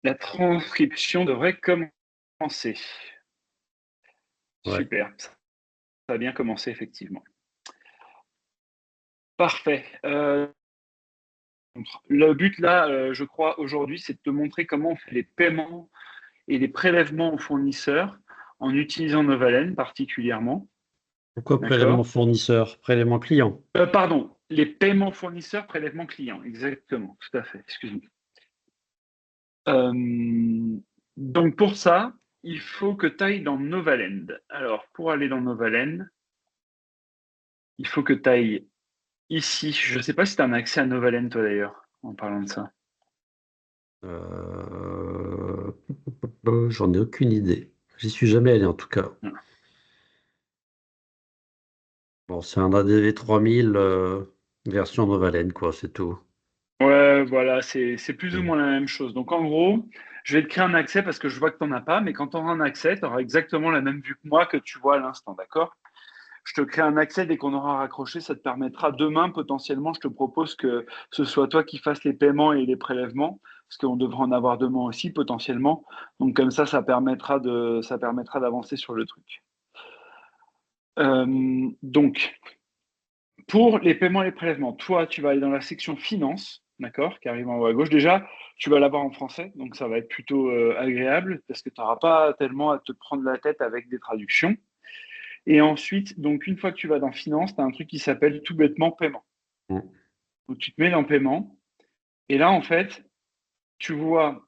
La transcription devrait commencer. Ouais. Super, ça a bien commencé effectivement. Parfait. Le but là, je crois aujourd'hui, c'est de te montrer comment on fait les paiements et les prélèvements aux fournisseurs en utilisant Novalène particulièrement. Pourquoi prélèvement D'accord? fournisseur? Prélèvement client. Pardon, les paiements fournisseurs, prélèvements clients. Exactement, tout à fait. Excuse-moi. Donc pour ça, il faut que tu ailles dans Novalend. Alors pour aller dans Novalend, il faut que tu ailles ici. Je ne sais pas si tu as un accès à Novalend toi d'ailleurs, en parlant de ça. Euh, J'en ai aucune idée. J'y suis jamais allé en tout cas. Bon, c'est un ADV 3000 version Novalène, quoi, c'est tout. Ouais, voilà, c'est plus ou Mm. moins la même chose. Donc en gros, je vais te créer un accès parce que je vois que tu n'en as pas, mais quand tu auras un accès, tu auras exactement la même vue que moi que tu vois à l'instant, d'accord? Je te crée un accès dès qu'on aura raccroché, ça te permettra demain, potentiellement, je te propose que ce soit toi qui fasses les paiements et les prélèvements, parce qu'on devrait en avoir demain aussi, potentiellement. Donc comme ça permettra d'avancer sur le truc. Donc, pour les paiements et les prélèvements, toi, tu vas aller dans la section finance, d'accord, qui arrive en haut à gauche. Déjà, tu vas l'avoir en français, donc ça va être plutôt agréable, parce que tu n'auras pas tellement à te prendre la tête avec des traductions. Et ensuite, donc une fois que tu vas dans finance, tu as un truc qui s'appelle tout bêtement paiement. Mm. Donc tu te mets dans paiement. Et là, en fait, tu vois,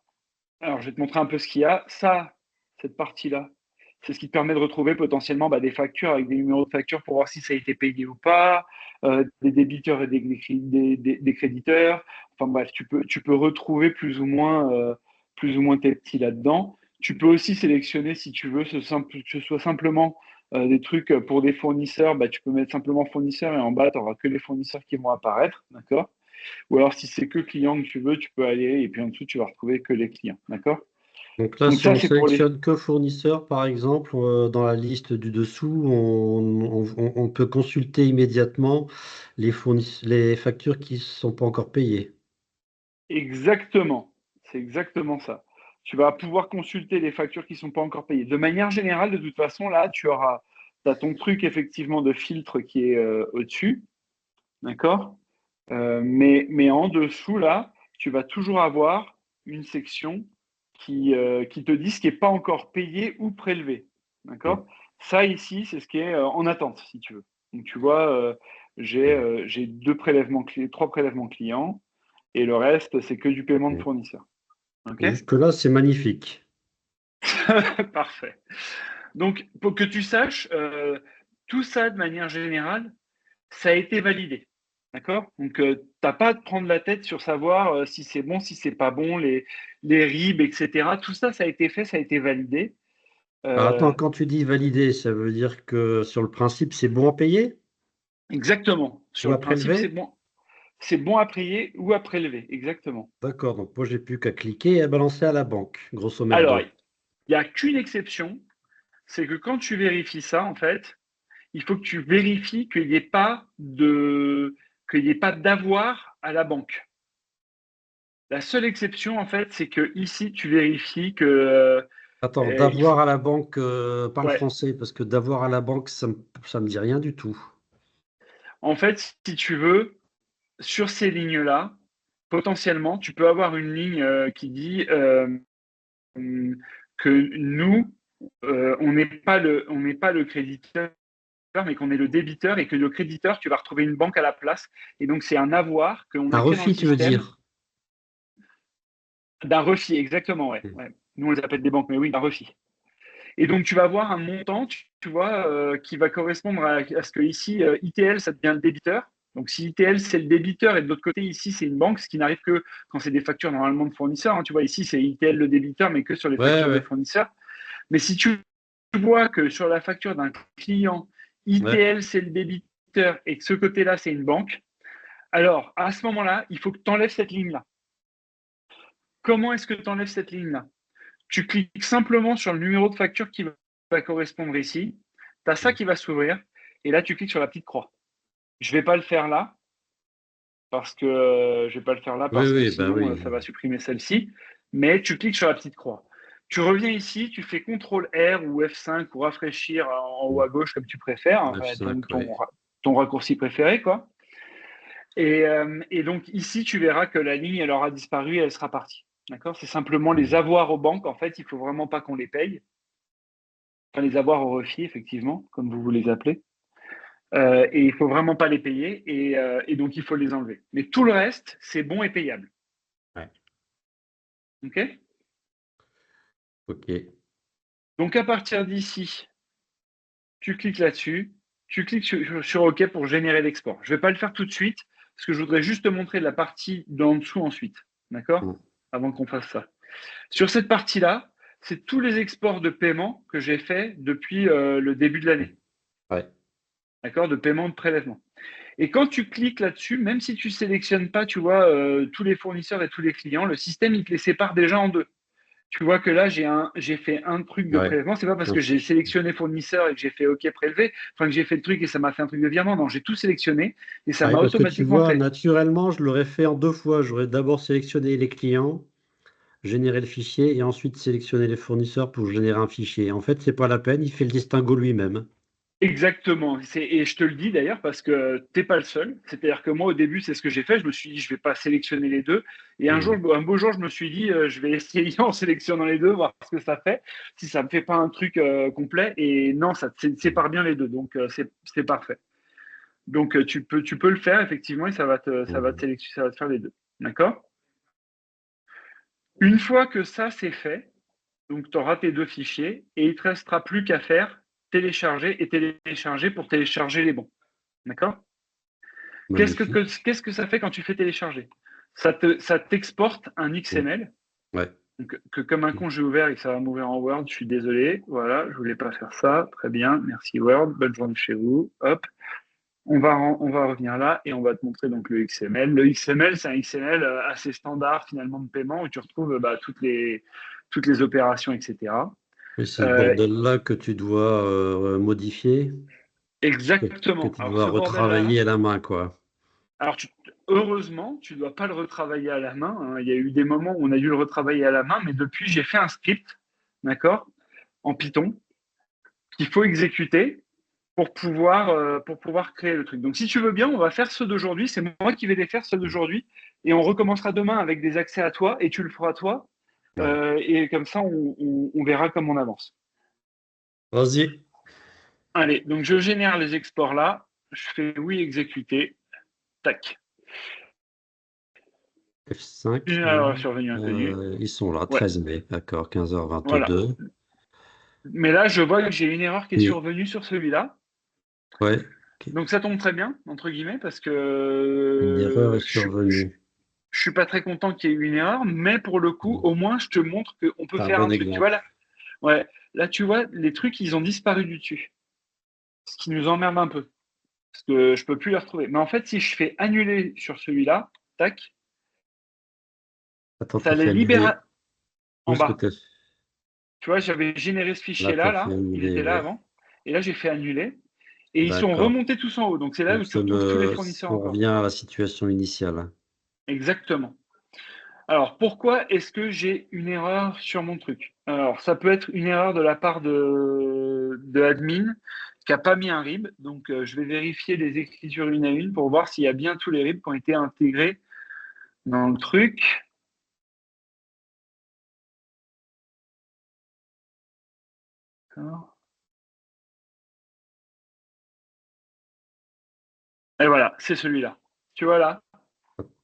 alors je vais te montrer un peu ce qu'il y a. Ça, cette partie-là, c'est ce qui te permet de retrouver potentiellement des factures avec des numéros de facture pour voir si ça a été payé ou pas, des débiteurs et des créditeurs. Enfin bref, tu peux retrouver plus ou moins tes petits là-dedans. Tu peux aussi sélectionner, si tu veux, que ce soit simplement des trucs pour des fournisseurs. Tu peux mettre simplement fournisseur et en bas, tu n'auras que les fournisseurs qui vont apparaître. D'accord? Ou alors, si c'est que client que tu veux, tu peux aller et puis en dessous, tu vas retrouver que les clients. D'accord? Donc là, Donc, si ça, on c'est pour les. sélectionne que fournisseur, par exemple, dans la liste du dessous, on peut consulter immédiatement les factures qui ne sont pas encore payées. Exactement. C'est exactement ça. Tu vas pouvoir consulter les factures qui ne sont pas encore payées. De manière générale, de toute façon, là, as ton truc effectivement de filtre qui est au-dessus. D'accord? Mais en dessous, là, tu vas toujours avoir une section qui te dit ce qui n'est pas encore payé ou prélevé. Mm. D'accord? Ça, ici, c'est ce qui est en attente, si tu veux. Donc, tu vois, j'ai trois prélèvements clients et le reste, c'est que du paiement de Mm. fournisseur. OK? Jusque-là, c'est magnifique. Parfait. Donc, pour que tu saches, tout ça, de manière générale, ça a été validé. D'accord? Donc, tu n'as pas à te prendre la tête sur savoir si c'est bon, si c'est pas bon, les RIB, etc. Tout ça, ça a été fait, ça a été validé. Alors, attends, Euh, quand tu dis valider, ça veut dire que sur le principe, c'est bon à payer exactement. ou Sur à le principe, prélever? c'est bon. C'est bon à payer ou à prélever. Exactement. D'accord, donc moi, j'ai plus qu'à cliquer et à balancer à la banque, grosso Alors, merdo. il n'y a qu'une exception, c'est que quand tu vérifies ça, en fait, il faut que tu vérifies qu'il n'y ait pas d'avoir à la banque. La seule exception, en fait, c'est que ici, tu vérifies que Attends, il faut. d'avoir à la banque, parle Ouais. français, parce que d'avoir à la banque, ça me dit rien du tout. En fait, si tu veux, sur ces lignes-là, potentiellement, tu peux avoir une ligne qui dit que nous, on n'est pas le créditeur, mais qu'on est le débiteur et que le créditeur, tu vas retrouver une banque à la place. Et donc, c'est un avoir qu'on Un a créé dans le refis, tu veux système dire? d'un refi, exactement, ouais. Mm. Ouais. Nous, on les appelle des banques, mais oui, d'un refi. Et donc, tu vas avoir un montant, tu vois, qui va correspondre à ce que ici, ITL, ça devient le débiteur. Donc, si ITL, c'est le débiteur et de l'autre côté, ici, c'est une banque, ce qui n'arrive que quand c'est des factures normalement de fournisseurs. Hein. Tu vois, ici, c'est ITL le débiteur, mais que sur les Ouais, factures des ouais, fournisseurs. Mais si tu vois que sur la facture d'un client, ouais. ITL, c'est le débiteur et que ce côté-là, c'est une banque, alors à ce moment-là, il faut que tu enlèves cette ligne-là. Comment est-ce que tu enlèves cette ligne-là? Tu cliques simplement sur le numéro de facture qui va correspondre ici. Tu as ça qui va s'ouvrir. Et là, tu cliques sur la petite croix. Je ne vais pas le faire là parce que Oui, oui, bah sinon, oui. ça va supprimer celle-ci. mais tu cliques sur la petite croix. Tu reviens ici, tu fais CTRL-R ou F5 ou rafraîchir en haut à gauche comme tu préfères, hein, F5, ton raccourci préféré, quoi. Et donc ici, tu verras que la ligne, elle aura disparu et elle sera partie. D'accord? C'est simplement les avoirs aux banques. En fait, il faut vraiment pas qu'on les paye. Enfin, les avoirs au refi, effectivement, comme vous les appelez. Et il faut vraiment pas les payer. Et donc, il faut les enlever. Mais tout le reste, c'est bon et payable. Ouais. OK? Ok. Donc, à partir d'ici, tu cliques là-dessus. Tu cliques sur OK pour générer l'export. Je ne vais pas le faire tout de suite, parce que je voudrais juste te montrer la partie d'en dessous ensuite. D'accord? Avant qu'on fasse ça. Sur cette partie-là, c'est tous les exports de paiement que j'ai fait depuis le début de l'année. Ouais. D'accord? De paiement de prélèvement. Et quand tu cliques là-dessus, même si tu ne sélectionnes pas, tu vois, tous les fournisseurs et tous les clients, le système, il te les sépare déjà en deux. Tu vois que là, j'ai fait un truc de prélèvement. C'est pas parce que j'ai sélectionné fournisseur et que j'ai fait OK prélevé, enfin que j'ai fait le truc et ça m'a fait un truc de virement. Non, j'ai tout sélectionné et ça Ah oui, m'a parce que tu automatiquement vois, fait. naturellement, je l'aurais fait en 2 fois. J'aurais d'abord sélectionné les clients, générer le fichier et ensuite sélectionner les fournisseurs pour générer un fichier. En fait, c'est pas la peine, il fait le distinguo lui-même. Exactement. Et je te le dis d'ailleurs parce que t'es pas le seul. C'est-à-dire que moi, au début, c'est ce que j'ai fait. Je me suis dit, je vais pas sélectionner les deux. Et un beau jour, je me suis dit, je vais essayer en sélectionnant les deux, voir ce que ça fait. Si ça me fait pas un truc complet. Et non, ça sépare bien les deux. Donc, c'est parfait. Donc, tu peux le faire effectivement et ça va te faire les deux. D'accord? Une fois que ça, c'est fait, donc tu auras tes deux fichiers et il te restera plus qu'à faire télécharger et télécharger pour télécharger les bons. D'accord? Magnifique. Qu'est-ce que ça fait quand tu fais télécharger? Ça t'exporte un XML, Ouais. donc, que comme un con j'ai ouvert et que ça va m'ouvrir en Word, je suis désolé. Voilà, je voulais pas faire ça. Très bien, merci Word, bonne journée chez vous. Hop, on va revenir là et on va te montrer donc le XML. Le XML, c'est un XML assez standard finalement de paiement où tu retrouves toutes les opérations, etc. Et c'est ce Euh, bordel-là que tu dois modifier, que exactement. tu Alors dois ce bordel-là, retravailler à la main, quoi. alors heureusement, tu ne dois pas le retravailler à la main, hein. Il y a eu des moments où on a dû le retravailler à la main, mais depuis, j'ai fait un script, d'accord, en Python, qu'il faut exécuter pour pouvoir créer le truc. Donc, si tu veux bien, on va faire ceux d'aujourd'hui. C'est moi qui vais les faire, ceux d'aujourd'hui. Et on recommencera demain avec des accès à toi et tu le feras toi. Ouais. Et comme ça, on verra comment on avance. Vas-y. Allez, donc je génère les exports là. Je fais oui, exécuter. Tac. F5. Une erreur survenue inconnue. Ils sont là, Ouais, 13 mai, d'accord, 15h voilà. 22. Mais là, je vois que j'ai une erreur qui est Oui. survenue sur celui-là. Ouais, ok. Donc ça tombe très bien, entre guillemets, parce que Une erreur est je survenue. suis pas très content qu'il y ait eu une erreur, mais pour le coup, au moins, je te montre qu'on peut C'est un faire un bon truc. Tu vois exemple. là, ouais, là, tu vois, les trucs, ils ont disparu du dessus, ce qui nous emmerde un peu, parce que je peux plus les retrouver. Mais en fait, si je fais annuler sur celui-là, tac, Attends, ça t'as les fait libère annuler. Où en est-ce que bas. t'as Tu vois, j'avais généré ce Là, fichier-là, t'as fait là, il annuler, était là ouais. avant, et là, j'ai fait annuler, et ils sont D'accord. remontés tous en haut. Donc c'est là où Donc, tu retrouves tous les fournisseurs on encore. revient à la situation initiale. Exactement. Alors, pourquoi est-ce que j'ai une erreur sur mon truc? Alors, ça peut être une erreur de la part de admin qui n'a pas mis un RIB. Donc, je vais vérifier les écritures une à une pour voir s'il y a bien tous les RIB qui ont été intégrés dans le truc. Et voilà, c'est celui-là. Tu vois là,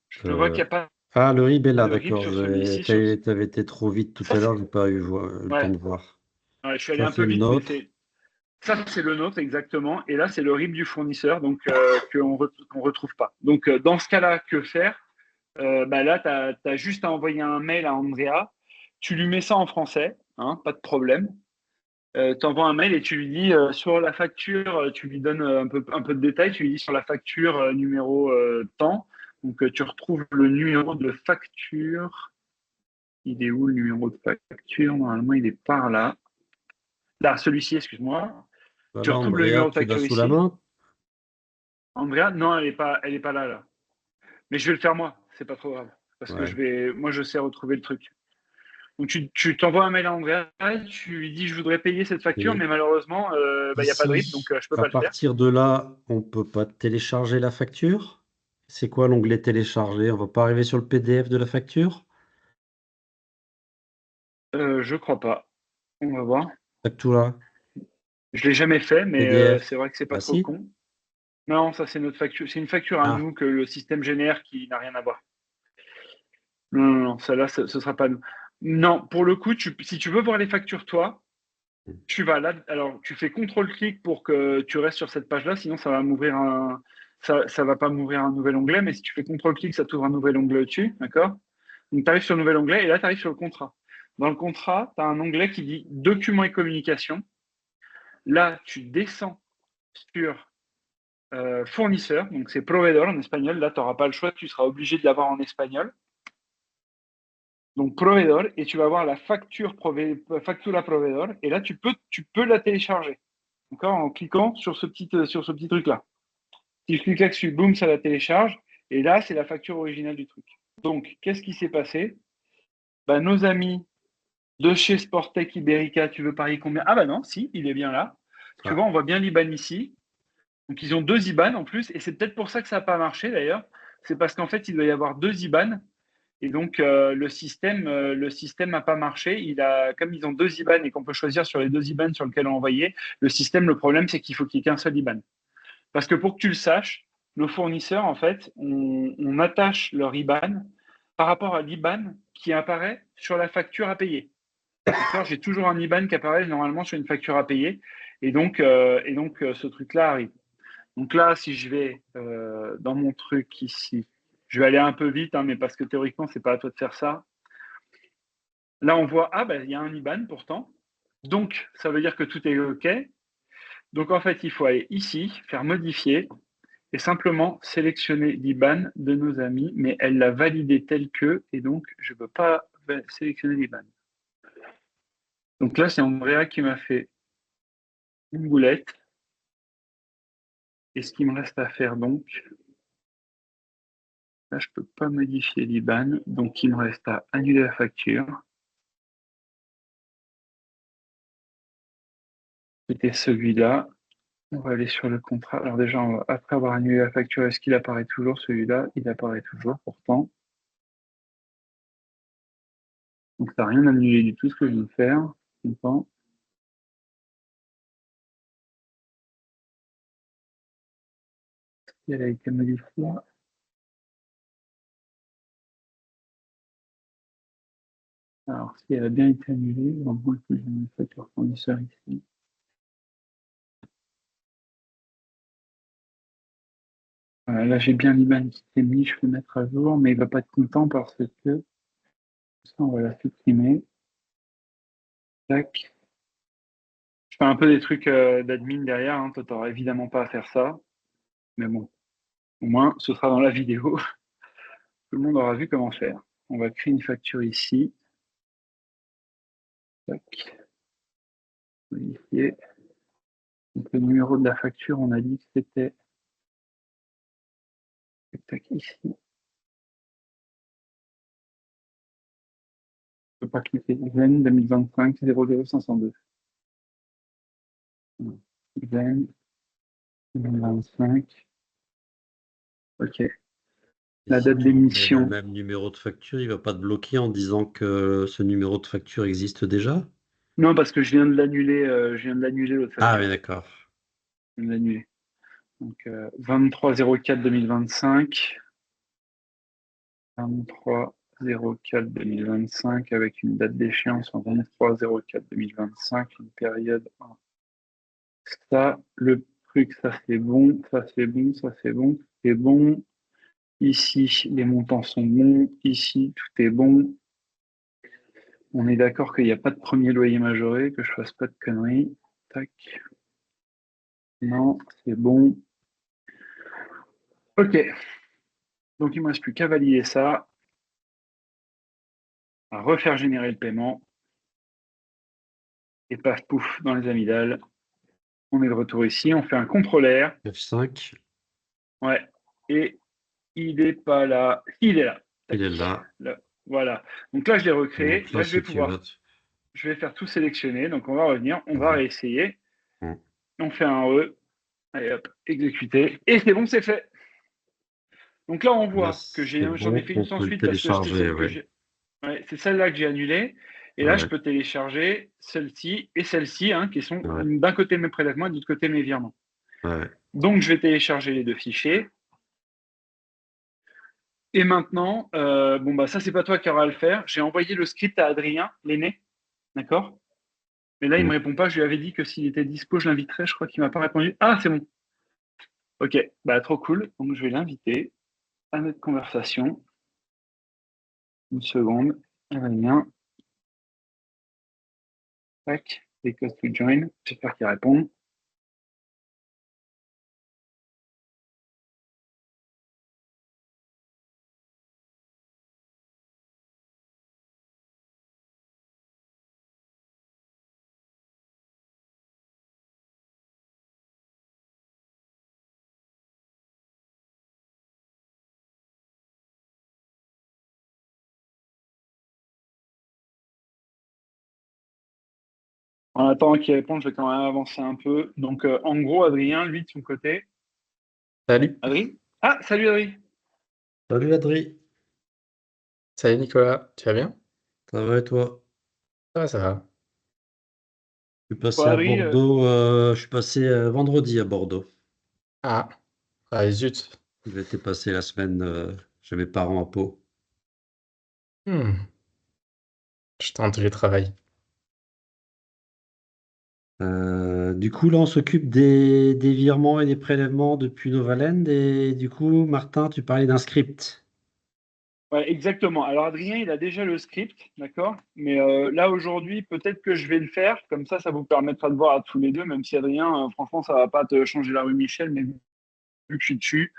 je vois qu'il Euh, n'y a pas Ah, le RIB est là, de RIB d'accord. sur celui-ci. Sur... T'avais été trop vite tout Ça, à c'est... l'heure, j'ai pas eu le temps Ouais. de voir. Ouais, je suis allé Ça, un c'est peu le vite, mais nôtre. c'est ça, c'est le nôtre exactement. Et là, c'est le RIB du fournisseur, donc qu'on retrouve pas. Donc, dans ce cas-là, que faire? Bah là, tu as juste à envoyer un mail à Andrea. Tu lui mets ça en français, hein, pas de problème. Tu envoies un mail et tu lui dis sur la facture, tu lui donnes un peu de détails. Tu lui dis sur la facture numéro tant. Donc, tu retrouves le numéro de facture. Il est où le numéro de facture? Normalement, il est par là. Là, celui-ci, excuse-moi. Tu Voilà, retrouves le Andrea, numéro de tu l'as facture sous la ici. main? Andrea, non, elle est pas là. Mais je vais le faire moi. C'est pas trop grave. Parce que Ouais. moi, je sais retrouver le truc. Donc, tu t'envoies un mail à Andrea, tu lui dis, je voudrais payer cette facture, Et mais malheureusement, il n'y a pas de RIB, donc ici, je peux à pas le faire. partir de là, on peut pas télécharger la facture. C'est quoi l'onglet télécharger? On va pas arriver sur le PDF de la facture? Je crois pas. On va voir. Factura, Je l'ai jamais fait, mais c'est PDF. vrai que c'est pas Bah trop si. con. Non, ça c'est notre facture. C'est une facture à Ah, nous que le système génère qui n'a rien à voir. Non, non, non, ça là, ce sera pas nous. Non, pour le coup, si tu veux voir les factures, toi, tu vas là. Alors, tu fais contrôle-clic pour que tu restes sur cette page-là, sinon ça va m'ouvrir ça va pas m'ouvrir un nouvel onglet, mais si tu fais contrôle-clic, ça t'ouvre un nouvel onglet au-dessus, d'accord? Donc, tu arrives sur le nouvel onglet et là, tu arrives sur le contrat. Dans le contrat, tu as un onglet qui dit documents et communication. Là, tu descends sur fournisseur, donc c'est proveedor en espagnol. Là, tu n'auras pas le choix, tu seras obligé de l'avoir en espagnol. Donc proveedor, et tu vas voir la factura proveedor, et là, tu peux la télécharger, d'accord, en cliquant sur ce petit truc-là. Si je clique là-dessus, boum, ça la télécharge, et là, c'est la facture originale du truc. Donc, qu'est-ce qui s'est passé? Bah, nos amis de chez Sportec Iberica, tu veux parier combien? Ah bah non, si, il est bien là. Tu ah, vois, on voit bien l'IBAN ici. Donc, ils ont deux IBAN en plus, et c'est peut-être pour ça que ça n'a pas marché d'ailleurs. C'est parce qu'en fait, il doit y avoir deux IBAN, et donc le système n'a pas marché. Comme ils ont deux IBAN et qu'on peut choisir sur les deux IBAN sur lesquels on envoyait, le système, le problème, c'est qu'il faut qu'il y ait qu'un seul IBAN. Parce que pour que tu le saches, nos fournisseurs, en fait, on attache leur IBAN par rapport à l'IBAN qui apparaît sur la facture à payer. D'accord. J'ai toujours un IBAN qui apparaît normalement sur une facture à payer. Et donc, ce truc-là arrive. Donc là, si je vais dans mon truc ici, je vais aller un peu vite, hein, mais parce que théoriquement, c'est pas à toi de faire ça. Là, on voit, ah, ben, il y a un IBAN pourtant. Donc, ça veut dire que tout est OK. Donc, en fait, il faut aller ici, faire modifier et simplement sélectionner l'IBAN de nos amis, mais elle l'a validé tel que, et donc, je ne peux pas sélectionner l'IBAN. Donc là, c'est Andrea qui m'a fait une boulette. Et ce qu'il me reste à faire, donc, là, je ne peux pas modifier l'IBAN, donc il me reste à annuler la facture. C'était celui-là. On va aller sur le contrat. Alors déjà, après avoir annulé la facture, est-ce qu'il apparaît toujours celui-là? Il apparaît toujours pourtant. Donc ça n'a rien annulé du tout ce que je viens de faire. Content. Elle a été modifiée. Alors si elle a bien été annulée, donc moi j'ai une facture fournisseur ici. Voilà, là j'ai bien l'IBAN qui s'est mis, je peux mettre à jour, mais il ne va pas être content parce que ça on va la supprimer. Tac. Je fais un peu des trucs d'admin derrière, hein. Toi, tu n'auras évidemment pas à faire ça. Mais bon, au moins, ce sera dans la vidéo. Tout le monde aura vu comment faire. On va créer une facture ici. Tac. Modifier. Donc, le numéro de la facture, on a dit que c'était tac, ici. Je ne peux pas cliquer. Ven 2025 00502. Ven 2025. OK. et La si date tu mets le d'émission. même numéro de facture, il va pas te bloquer en disant que ce numéro de facture existe déjà? Non, parce que je viens de l'annuler. Je viens de l'annuler l'autre Ah oui, facture. d'accord. Je viens de l'annuler. Donc 23 04 2025. 23-04-2025 avec une date d'échéance en 23-04-2025, une période. Ça, le truc, ça c'est bon, ça c'est bon, ça c'est bon, c'est bon. Ici, les montants sont bons. Ici, tout est bon. On est d'accord qu'il n'y a pas de premier loyer majoré, que je fasse pas de conneries. Tac. Non, c'est bon. Ok. Donc il ne me reste plus qu'à valider ça, à refaire générer le paiement. Et paf, pouf, dans les amygdales. On est de retour ici, on fait un contrôle R. F5, Ouais. Et il n'est pas là. Il est là. il Tac. est là. Là. Voilà. Donc là, je l'ai recréé. Donc là, Là, ce qui va. je vais faire tout sélectionner. Donc, on va revenir, on va Mhm. réessayer. Mhm. On fait un E. Allez hop, exécuter. Et c'est bon, c'est fait. Donc là, on Là, voit que c'est j'en ai bon, fait une on sans peut le suite parce que c'était télécharger, celle que ouais. j'ai. Ouais, c'est celle-là que j'ai annulée. Et là, je Ouais, peux télécharger celle-ci et celle-ci, hein, qui sont ouais, d'un côté mes prélèvements et de l'autre côté mes virements. ouais. Donc, je vais télécharger les deux fichiers. Et maintenant, bon, bah, ça, c'est pas toi qui auras à le faire. J'ai envoyé le script à Adrien, l'aîné. D'accord? Mais là, il me Mhm. répond pas. Je lui avais dit que s'il était dispo, je l'inviterais. Je crois qu'il m'a pas répondu. Ah, c'est bon. Ok, bah, trop cool. Donc, je vais l'inviter à notre conversation. Une seconde. Adrien. Tac. Request to join. J'espère qu'il répond. En attendant qu'il réponde, je vais quand même avancer un peu. Donc, en gros, Adrien, lui, de son côté. Salut, Adrien? Ah, salut Adrien. Salut Adri, salut Nicolas, tu vas bien? ça va et toi? Ça va. Je suis passé Bon, à Adrien, Bordeaux, je suis passé vendredi à Bordeaux. Ah, ah zut. J'étais passé la semaine chez mes parents à Pau. Hmm, j'étais en télétravail. Du coup, là, on s'occupe des virements et des prélèvements depuis Novaland. Et du coup, Martin, tu parlais d'un script. ouais, exactement. Alors, Adrien, il a déjà le script, d'accord? Mais là, aujourd'hui, peut-être que je vais le faire. Comme ça vous permettra de voir à tous les deux, même si Adrien, franchement, ça va pas te changer la rue Michel, mais vu que je suis dessus,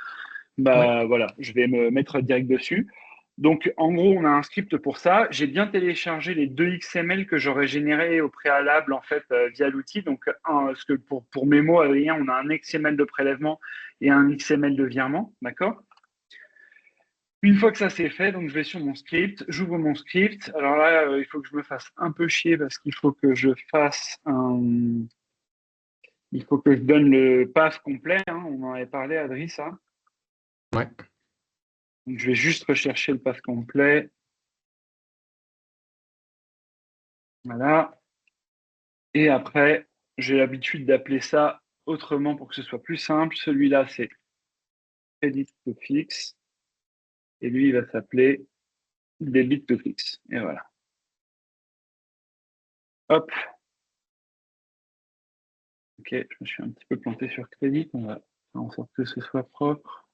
Ouais, bah voilà, je vais me mettre direct dessus. Donc, en gros, on a un script pour ça. J'ai bien téléchargé les deux XML que j'aurais générés au préalable, en fait, via l'outil. Donc, parce que pour Mémo, Adrien, on a un XML de prélèvement et un XML de virement, d'accord? Une fois que ça c'est fait, donc je vais sur mon script, j'ouvre mon script. Alors là, il faut que je me fasse un peu chier parce qu'il faut que je fasse un. Il faut que je donne le path complet, hein. On en avait parlé, Adri, ça. ouais. Donc je vais juste rechercher le path complet. Voilà. Et après, j'ai l'habitude d'appeler ça autrement pour que ce soit plus simple. Celui-là, c'est Credit to Fix. Et lui, il va s'appeler Debit to Fix. Et voilà. Hop. Ok, je me suis un petit peu planté sur Credit. On va faire en sorte que ce soit propre.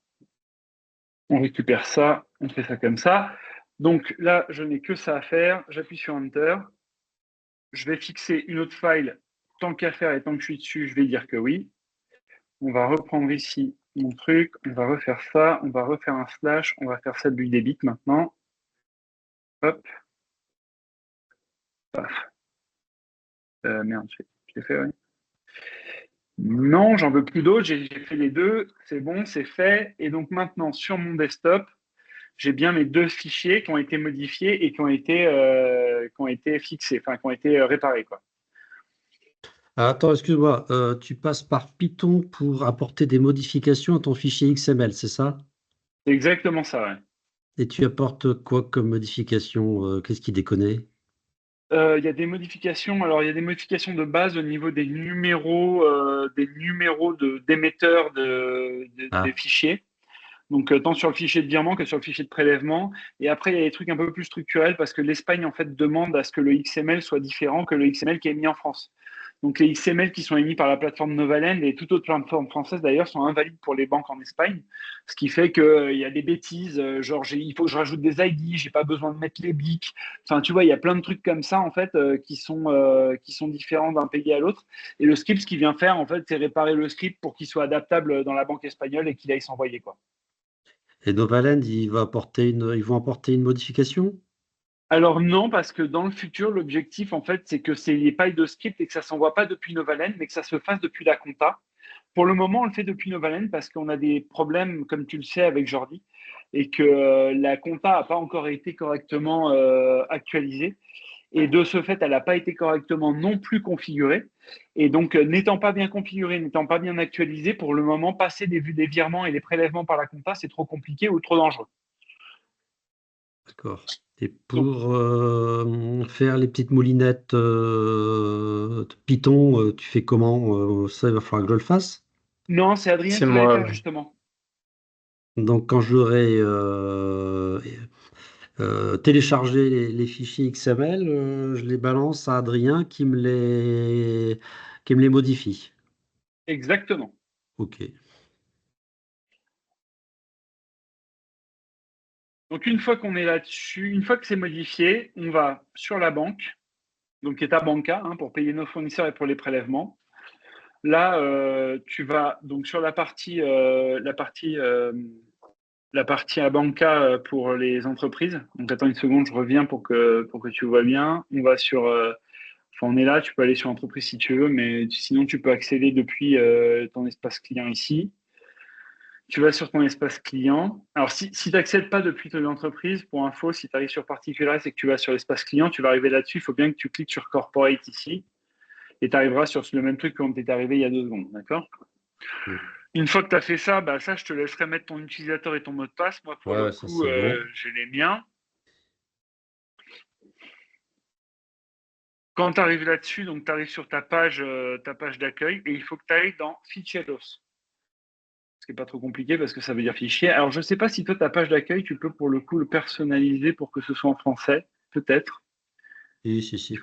On récupère ça, on fait ça comme ça. Donc là, je n'ai que ça à faire. J'appuie sur Enter. Je vais fixer une autre file. Tant qu'à faire et tant que je suis dessus, je vais dire que oui. On va reprendre ici mon truc. On va refaire ça. On va refaire un slash. On va faire celle du débit maintenant. Hop. Paf. Merde, je l'ai fait, oui. Non, j'en veux plus d'autres. J'ai fait les deux. C'est bon, c'est fait. Et donc maintenant, sur mon desktop, j'ai bien mes deux fichiers qui ont été modifiés et qui ont été fixés, enfin, qui ont été réparés, quoi. Ah, attends, excuse-moi, tu passes par Python pour apporter des modifications à ton fichier XML, c'est ça? C'est exactement ça, ouais. Et tu apportes quoi comme modification? Qu'est-ce qui déconne? Il y a des modifications. Alors, il y a des modifications de base au niveau des numéros d'émetteurs des Ah, fichiers. Donc, tant sur le fichier de virement que sur le fichier de prélèvement. Et après, il y a des trucs un peu plus structurels parce que l'Espagne, en fait, demande à ce que le XML soit différent que le XML qui est mis en France. Donc, les XML qui sont émis par la plateforme Novaland et toute autre plateforme française, d'ailleurs, sont invalides pour les banques en Espagne. Ce qui fait qu'il y a des bêtises, genre, il faut que je rajoute des ID, j'ai pas besoin de mettre les BIC. Enfin, tu vois, il y a plein de trucs comme ça, en fait, qui sont différents d'un pays à l'autre. Et le script, ce qu'il vient faire, en fait, c'est réparer le script pour qu'il soit adaptable dans la banque espagnole et qu'il aille s'envoyer, quoi. et Novaland, ils vont apporter une modification? Alors non, parce que dans le futur, l'objectif, en fait, c'est que c'est les pailles de script et que ça ne s'envoie pas depuis Novalend, mais que ça se fasse depuis la compta. Pour le moment, on le fait depuis Novalend parce qu'on a des problèmes, comme tu le sais, avec Jordi. et que la compta n'a pas encore été correctement actualisée. Et de ce fait, elle n'a pas été correctement non plus configurée. Et donc, n'étant pas bien configurée, n'étant pas bien actualisée, pour le moment, passer des virements et des prélèvements par la compta, c'est trop compliqué ou trop dangereux. D'accord. Et Donc, pour faire les petites moulinettes Python, tu fais comment? Ça, il va falloir que je le fasse. non, c'est Adrien C'est qui va les moi, faire, ouais. justement. Donc, quand j'aurai téléchargé les fichiers XML, je les balance à Adrien qui me les modifie. Exactement. Ok. Donc, une fois qu'on est là-dessus, une fois que c'est modifié, on va sur la banque, donc qui est ta banca, hein, pour payer nos fournisseurs et pour les prélèvements. Là, tu vas donc sur la partie à banca pour les entreprises. Donc, attends une seconde, je reviens pour que tu vois bien. On va sur, enfin, on est là, tu peux aller sur entreprise si tu veux, mais sinon, tu peux accéder depuis ton espace client ici. Tu vas sur ton espace client. Alors, si tu n'accèdes pas depuis ton entreprise, pour info, si tu arrives sur Particularize et que tu vas sur l'espace client, tu vas arriver là-dessus. Il faut bien que tu cliques sur Corporate ici et tu arriveras sur le même truc quand tu es arrivé il y a 2 secondes. D'accord? Mm. Une fois que tu as fait ça, bah, ça, je te laisserai mettre ton utilisateur et ton mot de passe. Moi, pour Ouais, le ouais, ça coup, c'est bon. j'ai les miens. Quand tu arrives là-dessus, donc tu arrives sur ta page d'accueil et il faut que tu ailles dans Ficheros. Ce qui n'est pas trop compliqué parce que ça veut dire fichier. Alors, je ne sais pas si toi, ta page d'accueil, tu peux pour le coup le personnaliser pour que ce soit en français. Peut-être. Si.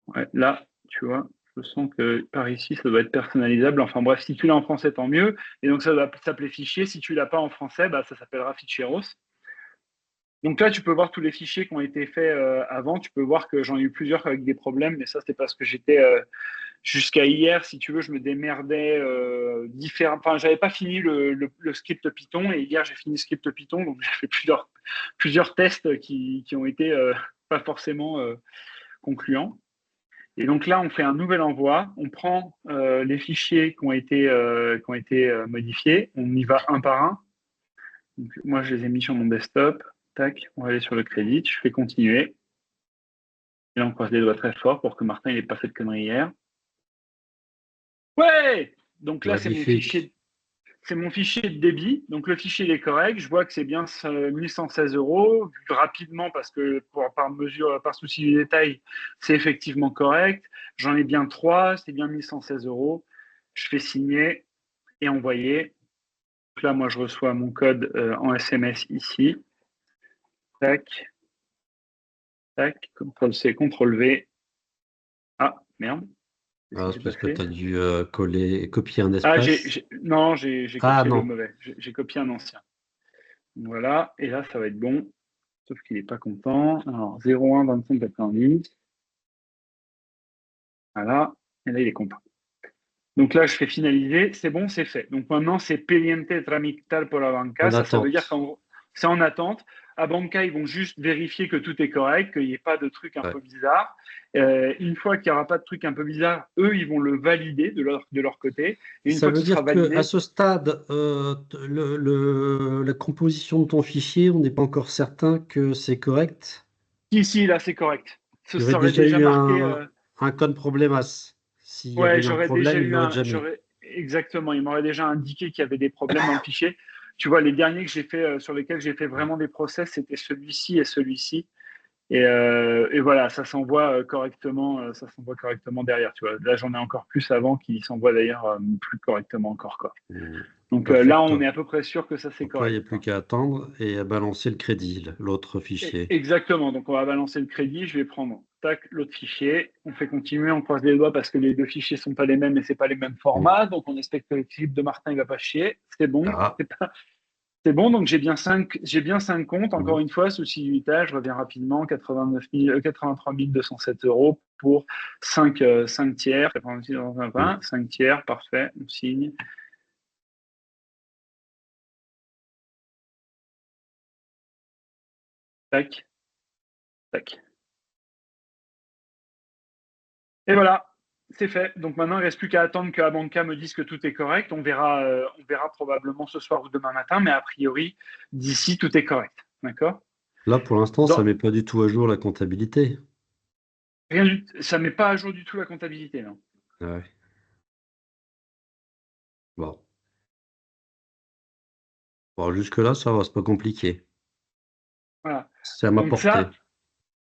Ouais, là, tu vois, je sens que par ici, ça doit être personnalisable. Enfin bref, si tu l'as en français, tant mieux. Et donc, ça doit s'appeler fichier. Si tu l'as pas en français, bah, ça s'appellera Ficheros. Donc là, tu peux voir tous les fichiers qui ont été faits avant. Tu peux voir que j'en ai eu plusieurs avec des problèmes, mais ça, c'était parce que j'étais jusqu'à hier, si tu veux, je me démerdais différent. Enfin, j'avais pas fini le script Python et hier, j'ai fini le script Python, donc j'ai fait plusieurs tests qui ont été pas forcément concluants. Et donc là, on fait un nouvel envoi. On prend les fichiers qui ont été modifiés. On y va un par un. Donc, moi, je les ai mis sur mon desktop. Tac, on va aller sur le crédit. Je fais continuer. Et là, on croise les doigts très fort pour que Martin n'ait pas fait de conneries hier. Ouais! Donc là, Magnifique. c'est mon fichier de débit. Donc le fichier il est correct. Je vois que c'est bien 1116 euros. Vu rapidement, parce que par souci du détail, c'est effectivement correct. J'en ai bien 3, c'est bien 1116 euros. Je fais signer et envoyer. Donc là, moi, je reçois mon code en SMS ici. Tac, tac, CTRL-C, CTRL-V. Ah, merde. Qu'est-ce Ah, qui c'est s'est parce que passé? tu as dû copier un Ah, espace. non, j'ai Ah copié le non. mauvais. J'ai copié un ancien. Voilà, et là, ça va être bon. Sauf qu'il n'est pas content. Alors, 01 25 90. Voilà, et là, il est content. Donc là, je fais finaliser. C'est bon, c'est fait. Donc maintenant, c'est pendiente tramitar por la banca. En Ça veut dire attente. qu'en gros, c'est en attente. À banca, ils vont juste vérifier que tout est correct, qu'il n'y ait pas de trucs un Ouais. peu bizarres. Une fois qu'il n'y aura pas de trucs un peu bizarres, eux, ils vont le valider de leur côté. Et une Ça fois que veut ce sera dire que à validé, ce stade, la composition de ton fichier, on n'est pas encore certain que c'est correct. ici, là, c'est correct. Ce Il y aurait serait déjà déjà eu marqué. un code problémas. S'il y avait Ouais, eu un j'aurais déjà problème, il eu l'aurait déjà mis. exactement, il m'aurait déjà indiqué qu'il y avait des problèmes dans le fichier. Tu vois, les derniers que j'ai fait, sur lesquels j'ai fait vraiment des process, c'était celui-ci et celui-ci. Et voilà, ça s'envoie correctement derrière. Tu vois, là, j'en ai encore plus avant qui s'envoie d'ailleurs plus correctement encore, quoi. Hmm. Donc là, on est Perfecto. à peu près sûr que ça c'est Donc là, il n'y correct, a plus quoi. qu'à attendre et à balancer le crédit, l'autre fichier. Exactement. Donc on va balancer le crédit. Je vais prendre tac l'autre fichier. On fait continuer. On croise les doigts parce que les deux fichiers sont pas les mêmes et c'est pas les mêmes Hmm. formats. Donc on espère que le clip de Martin il va pas chier. C'est bon. Ah. C'est bon. Donc j'ai bien cinq comptes. Hmm. Encore une fois, souci du je reviens rapidement. 83 207 euros pour 5 tiers. 5 tiers. Parfait. On signe. Tac. Tac. Et voilà. c'est fait. Donc maintenant, il ne reste plus qu'à attendre que Abanca me dise que tout est correct. On verra probablement ce soir ou demain matin, mais a priori, d'ici, tout est correct. D'accord? Là, pour l'instant, ça Dans- met pas du tout à jour la comptabilité. Ça ne met pas à jour du tout la comptabilité, non. Ouais. Bon. Bon, jusque-là, ça va, c'est pas compliqué. Voilà. C'est à ma Donc portée.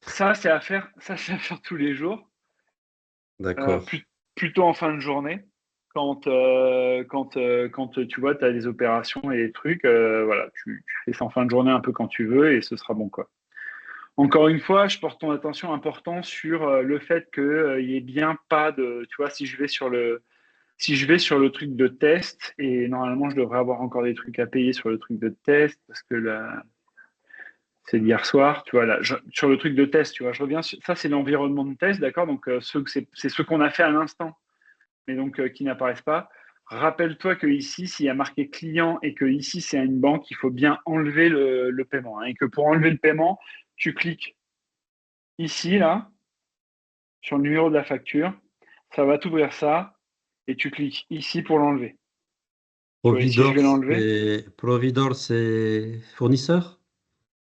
ça c'est à faire, c'est à faire tous les jours, euh, D'accord. plus- plutôt en fin de journée, quand tu vois, tu as des opérations et des trucs, voilà, tu fais ça en fin de journée un peu quand tu veux et ce sera bon, quoi. Encore une fois, je porte ton attention important sur le fait qu'il y ait bien pas de, tu vois, si je vais sur le truc de test, et normalement je devrais avoir encore des trucs à payer sur le truc de test, parce que là, c'est d'hier soir, tu vois, là, sur le truc de test, tu vois, je reviens sur, ça c'est l'environnement de test, d'accord, donc c'est ce qu'on a fait à l'instant, mais donc qui n'apparaissent pas. Rappelle-toi que ici, s'il y a marqué client et que ici c'est une banque, il faut bien enlever le paiement, hein, et que pour enlever le paiement, tu cliques ici, là, sur le numéro de la facture, ça va t'ouvrir ça, et tu cliques ici pour l'enlever. Tu vois, ici je vais l'enlever. Providor, c'est fournisseur?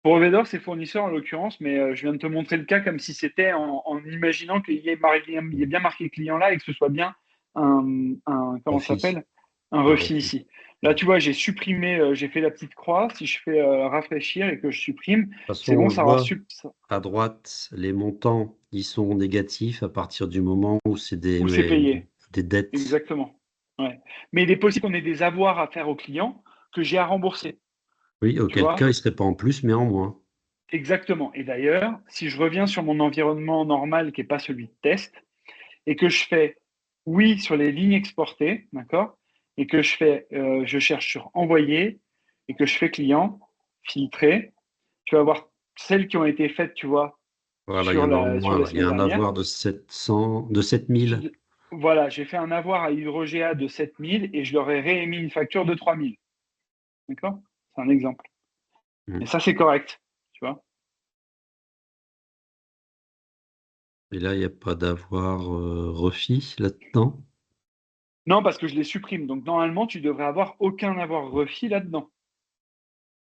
Pour Vedor, c'est fournisseur en l'occurrence, mais je viens de te montrer le cas comme si c'était en imaginant il y ait bien marqué client là et que ce soit bien comment ça Refis. s'appelle? Un Un refis refis. ici. Là, tu vois, j'ai supprimé, j'ai fait la petite croix. Si je fais rafraîchir et que je supprime, De toute façon, c'est bon, on ça aura voit à droite, les montants, ils sont négatifs à partir du moment où c'est où c'est payé. des dettes. Exactement. Ouais. Mais il est possible qu'on ait des avoirs à faire au client que j'ai à rembourser. Oui, Tu auquel cas, il vois? ne serait pas en plus, mais en moins. Exactement. Et d'ailleurs, si je reviens sur mon environnement normal qui n'est pas celui de test, et que je fais oui sur les lignes exportées, d'accord, et que je cherche sur envoyer, et que je fais client, filtrer, tu vas voir celles qui ont été faites, tu vois, Voilà, il y en a en sur moins, les là. Il y semaines a un dernières. avoir de 7 000. Voilà, j'ai fait un avoir à Hydrogea de 7 000 et je leur ai réémis une facture de 3 000. D'accord? C'est un exemple. Mm. Et ça, c'est correct. Tu vois? Et là, il n'y a pas d'avoir refis là-dedans. Non, parce que je les supprime. Donc, normalement, tu devrais avoir aucun avoir refit là-dedans.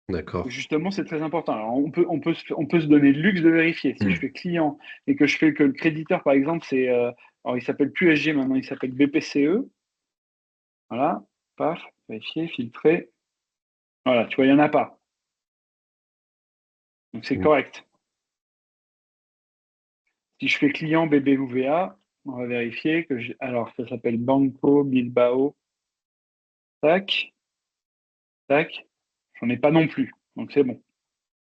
D'accord. Justement, c'est très important. Alors, on peut se donner le luxe de vérifier. Si je fais client et que je fais que le créditeur, par exemple, alors il s'appelle plus SG maintenant, il s'appelle BPCE. Voilà, paf, vérifier, filtrer. Voilà, tu vois, il n'y en a pas. Donc, c'est Mm. correct. Si je fais client BBVA, on va vérifier que alors, ça s'appelle Banco Bilbao. Tac, tac. J'en ai pas non plus. Donc, c'est bon.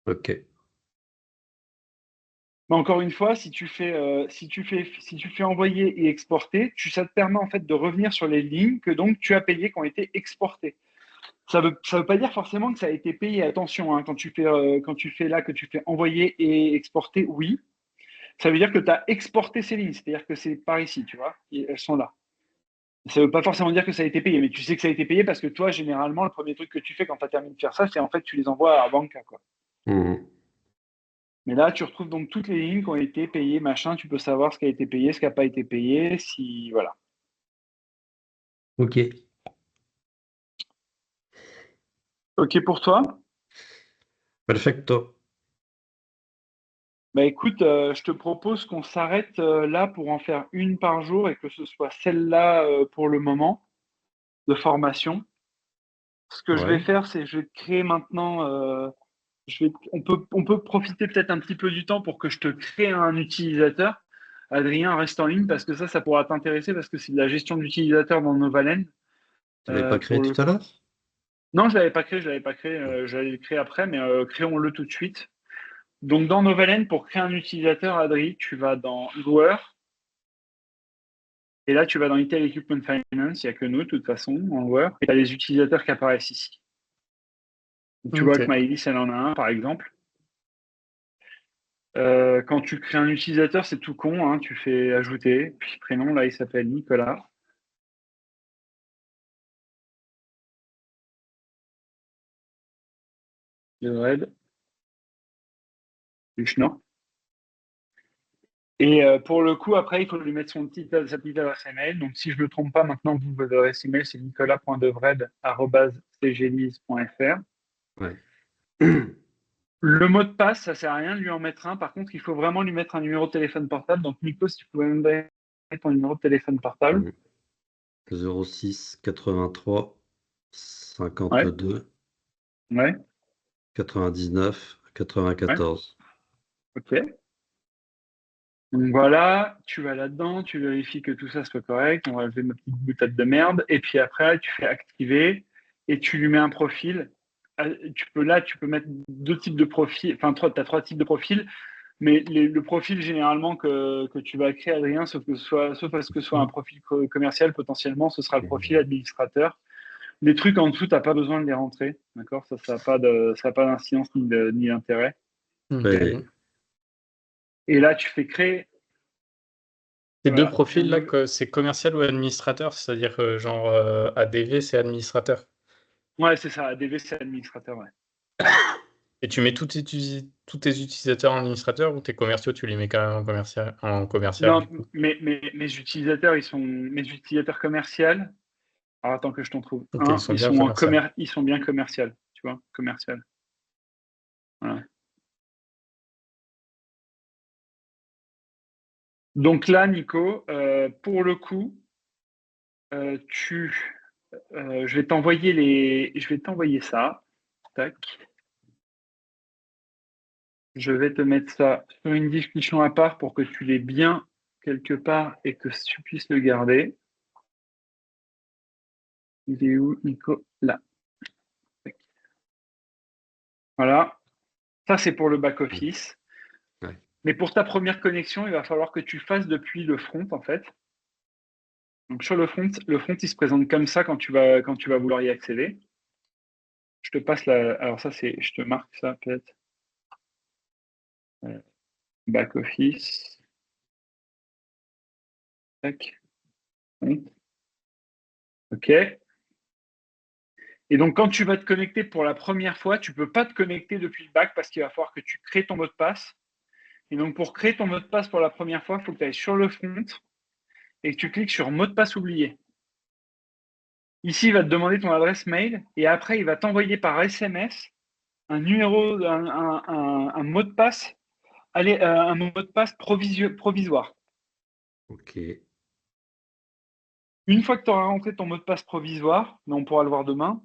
Ok. Mais encore une fois, si tu fais envoyer et exporter, ça te permet en fait de revenir sur les lignes que donc tu as payées qui ont été exportées. Ça veut pas dire forcément que ça a été payé. Attention, hein, quand tu fais là, que tu fais envoyer et exporter, oui. Ça veut dire que tu as exporté ces lignes. C'est-à-dire que c'est par ici, tu vois. Elles sont là. Ça veut pas forcément dire que ça a été payé, mais tu sais que ça a été payé parce que toi, généralement, le premier truc que tu fais quand tu as terminé de faire ça, c'est en fait tu les envoies à Banca, quoi. Mm. Mais là, tu retrouves donc toutes les lignes qui ont été payées, machin. Tu peux savoir ce qui a été payé, ce qui n'a pas été payé. Si voilà. Ok. Ok pour toi? Perfecto. Bah écoute, je te propose qu'on s'arrête là pour en faire une par jour et que ce soit celle-là pour le moment de formation. Ce que je vais Ouais. faire, c'est je vais te créer maintenant. On peut profiter peut-être un petit peu du temps pour que je te crée un utilisateur. Adrien, reste en ligne parce que ça pourra t'intéresser parce que c'est de la gestion d'utilisateur dans Novalend. Tu l'avais pas créé Pour le tout à coup. l'heure? Non, je l'avais pas créé, j'allais le créer après, mais créons-le tout de suite. Donc dans Novalend, pour créer un utilisateur, Adri, tu vas dans joueur, et là tu vas dans Intel Equipment Finance, il n'y a que nous de toute façon en joueur, et tu as les utilisateurs qui apparaissent ici. Donc, tu vois Ok. que Maëlys, elle en a un, par exemple. Quand tu crées un utilisateur, c'est tout con, hein, tu fais ajouter, puis prénom, là il s'appelle Nicolas. Le Red, du Schnorr. Et pour le coup, après, il faut lui mettre sa petite adresse email. Donc, si je ne me trompe pas, maintenant, votre adresse email, c'est nicolas.devred@cglise.fr. Ouais. Le mot de passe, ça sert à rien de lui en mettre un. Par contre, il faut vraiment lui mettre un numéro de téléphone portable. Donc, Nico, si tu pouvais me donner ton numéro de téléphone portable. 06 83 Ouais, 52 ouais, 99 ouais. 94. OK. Donc voilà, tu vas là-dedans, tu vérifies que tout ça soit correct. On va lever ma petite boutade de merde. Et puis après, tu fais activer et tu lui mets un profil. Tu peux mettre deux types de profils. Enfin, tu as trois types de profils. Mais le profil généralement que tu vas créer, Adrien, sauf à ce que ce soit un profil commercial, potentiellement, ce sera le profil administrateur. Les trucs en dessous, tu n'as pas besoin de les rentrer. D'accord? Ça n'a pas d'incidence ni d'intérêt. Ok. Ouais. Et là, tu fais créer. Ces deux Voilà, profils-là, c'est commercial ou administrateur, c'est-à-dire genre ADV, c'est administrateur. Ouais, c'est ça. ADV, c'est administrateur. Ouais. Et tu mets tous tes utilisateurs en administrateur ou tes commerciaux, tu les mets quand même en commercial Non, du coup. mes utilisateurs, mes utilisateurs commerciaux. Alors, attends que je t'en trouve Ok, ils un. sont bien commercial. Ils sont bien commercial. Tu vois, commercial. Voilà. Donc là, Nico, pour le coup, je vais t'envoyer ça. Tac. Je vais te mettre ça sur une discussion à part pour que tu l'aies bien quelque part et que tu puisses le garder. Il est où, Nico? Là. Tac. Voilà. Ça, c'est pour le back-office. Ouais. Mais pour ta première connexion, il va falloir que tu fasses depuis le front, en fait. Donc sur le front, il se présente comme ça quand tu vas vouloir y accéder. Je te passe la. Alors ça, je te marque ça peut-être. Back office. Tac. Front. OK. Et donc quand tu vas te connecter pour la première fois, tu ne peux pas te connecter depuis le back parce qu'il va falloir que tu crées ton mot de passe. Et donc pour créer ton mot de passe pour la première fois, il faut que tu ailles sur le front et que tu cliques sur mot de passe oublié. Ici, il va te demander ton adresse mail et après, il va t'envoyer par SMS un numéro, un mot de passe, un mot de passe provisoire. Ok. Une fois que tu auras rentré ton mot de passe provisoire, mais on pourra le voir demain,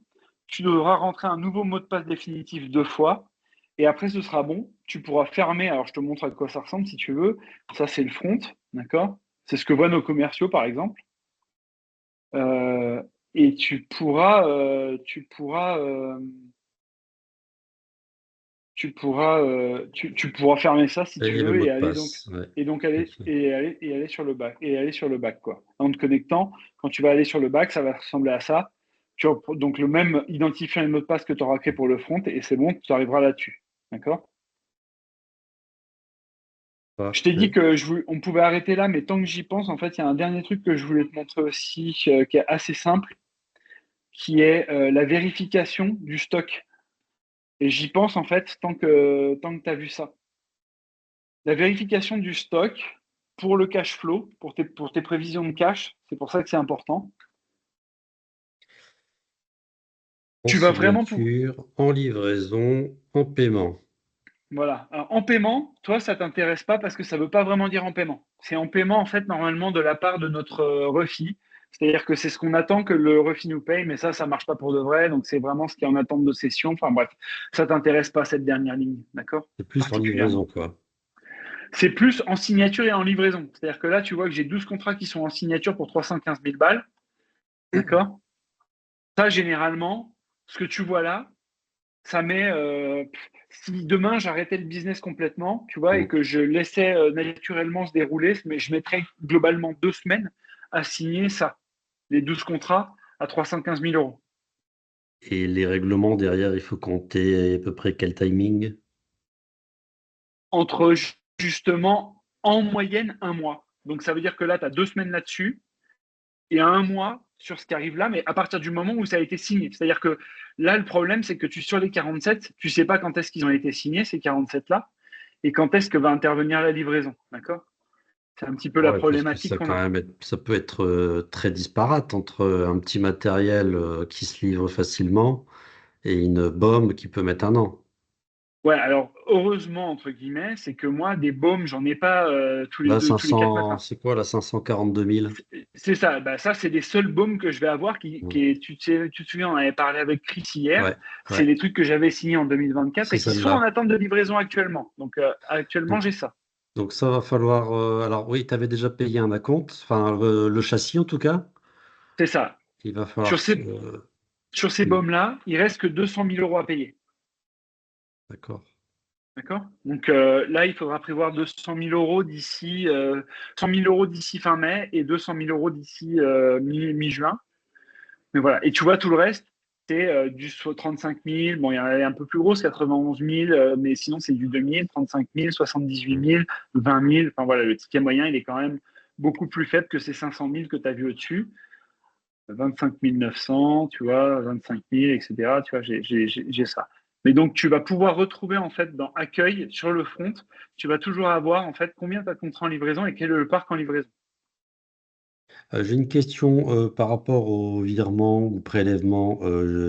tu devras rentrer un nouveau mot de passe définitif 2 fois. Et après, ce sera bon. Tu pourras fermer. Alors, je te montre à quoi ça ressemble si tu veux. Ça, c'est le front. D'accord? C'est ce que voient nos commerciaux, par exemple. Et tu pourras fermer ça si tu Et le veux mot et de aller donc passe. Ouais. et donc Ok. aller sur le bac quoi. En te connectant, quand tu vas aller sur le bac, ça va ressembler à ça. Donc le même identifiant et mot de passe que tu auras créé pour le front et c'est bon, tu arriveras là-dessus. D'accord? Je t'ai dit Parfait. que on pouvait arrêter là, mais tant que j'y pense, en fait, il y a un dernier truc que je voulais te montrer aussi qui est assez simple, qui est la vérification du stock. Et j'y pense en fait tant que tu as vu ça. La vérification du stock pour le cash flow, pour tes prévisions de cash, c'est pour ça que c'est important. En Tu vas vraiment signature, en livraison, en paiement. Voilà. Alors, en paiement, toi, ça t'intéresse pas parce que ça veut pas vraiment dire en paiement. C'est en paiement, en fait, normalement, de la part de notre refi. C'est-à-dire que c'est ce qu'on attend que le refi nous paye, mais ça marche pas pour de vrai. Donc, c'est vraiment ce qui est en attente de cession. Enfin, bref, ça t'intéresse pas, cette dernière ligne. D'accord? C'est plus en livraison, Particulièrement. quoi. C'est plus en signature et en livraison. C'est-à-dire que là, tu vois que j'ai 12 contrats qui sont en signature pour 315 000 balles. D'accord? Ça, généralement, ce que tu vois là, ça met. Si demain j'arrêtais le business complètement, tu vois, et Mm. que je laissais naturellement se dérouler, mais je mettrais globalement 2 semaines à signer ça, les 12 contrats à 315 000 euros. Et les règlements derrière, il faut compter à peu près quel timing? Entre justement, en moyenne, un mois. Donc ça veut dire que là, tu as 2 semaines là-dessus et un mois sur ce qui arrive là, mais à partir du moment où ça a été signé. C'est-à-dire que là, le problème, c'est que sur les 47, tu ne sais pas quand est-ce qu'ils ont été signés, ces 47-là, et quand est-ce que va intervenir la livraison. D'accord? C'est un petit peu la Ouais, parce que problématique ça, qu'on quand a. même, ça peut être très disparate entre un petit matériel qui se livre facilement et une bombe qui peut mettre un an. Ouais, alors heureusement, entre guillemets, c'est que moi, des baumes, j'en ai pas Là, tous les 4 matins. c'est quoi, là, 542 000? C'est ça, bah, ça, c'est les seuls baumes que je vais avoir Mm. tu te souviens, on avait parlé avec Chris hier, Ouais, c'est ouais, les trucs que j'avais signés en 2024 c'est et qui sont en celle-là. attente de livraison actuellement. Donc actuellement, Donc, j'ai ça. donc ça va falloir. Alors oui, tu avais déjà payé un acompte, enfin le châssis en tout cas. C'est ça. Il va falloir. Sur sur ces Mm, baumes-là, il reste que 200 000 euros à payer. d'accord. D'accord. Donc là, il faudra prévoir 200 000 euros d'ici 100 000 euros d'ici fin mai et 200 000 euros d'ici mi-juin. Mais voilà. Et tu vois, tout le reste, c'est du 35 000. Bon, il y en a un peu plus gros, c'est 91 000, mais sinon, c'est du 2 000, 35 000, 78 Mm. 000, 20 000. Enfin voilà, le ticket moyen, il est quand même beaucoup plus faible que ces 500 000 que tu as vu au-dessus. 25 900, tu vois, 25 000, etc. Tu vois, j'ai ça. Mais donc, tu vas pouvoir retrouver, en fait, dans accueil, sur le front, tu vas toujours avoir, en fait, combien tu as de contrats en livraison et quel est le parc en livraison. J'ai une question par rapport au virement ou prélèvement.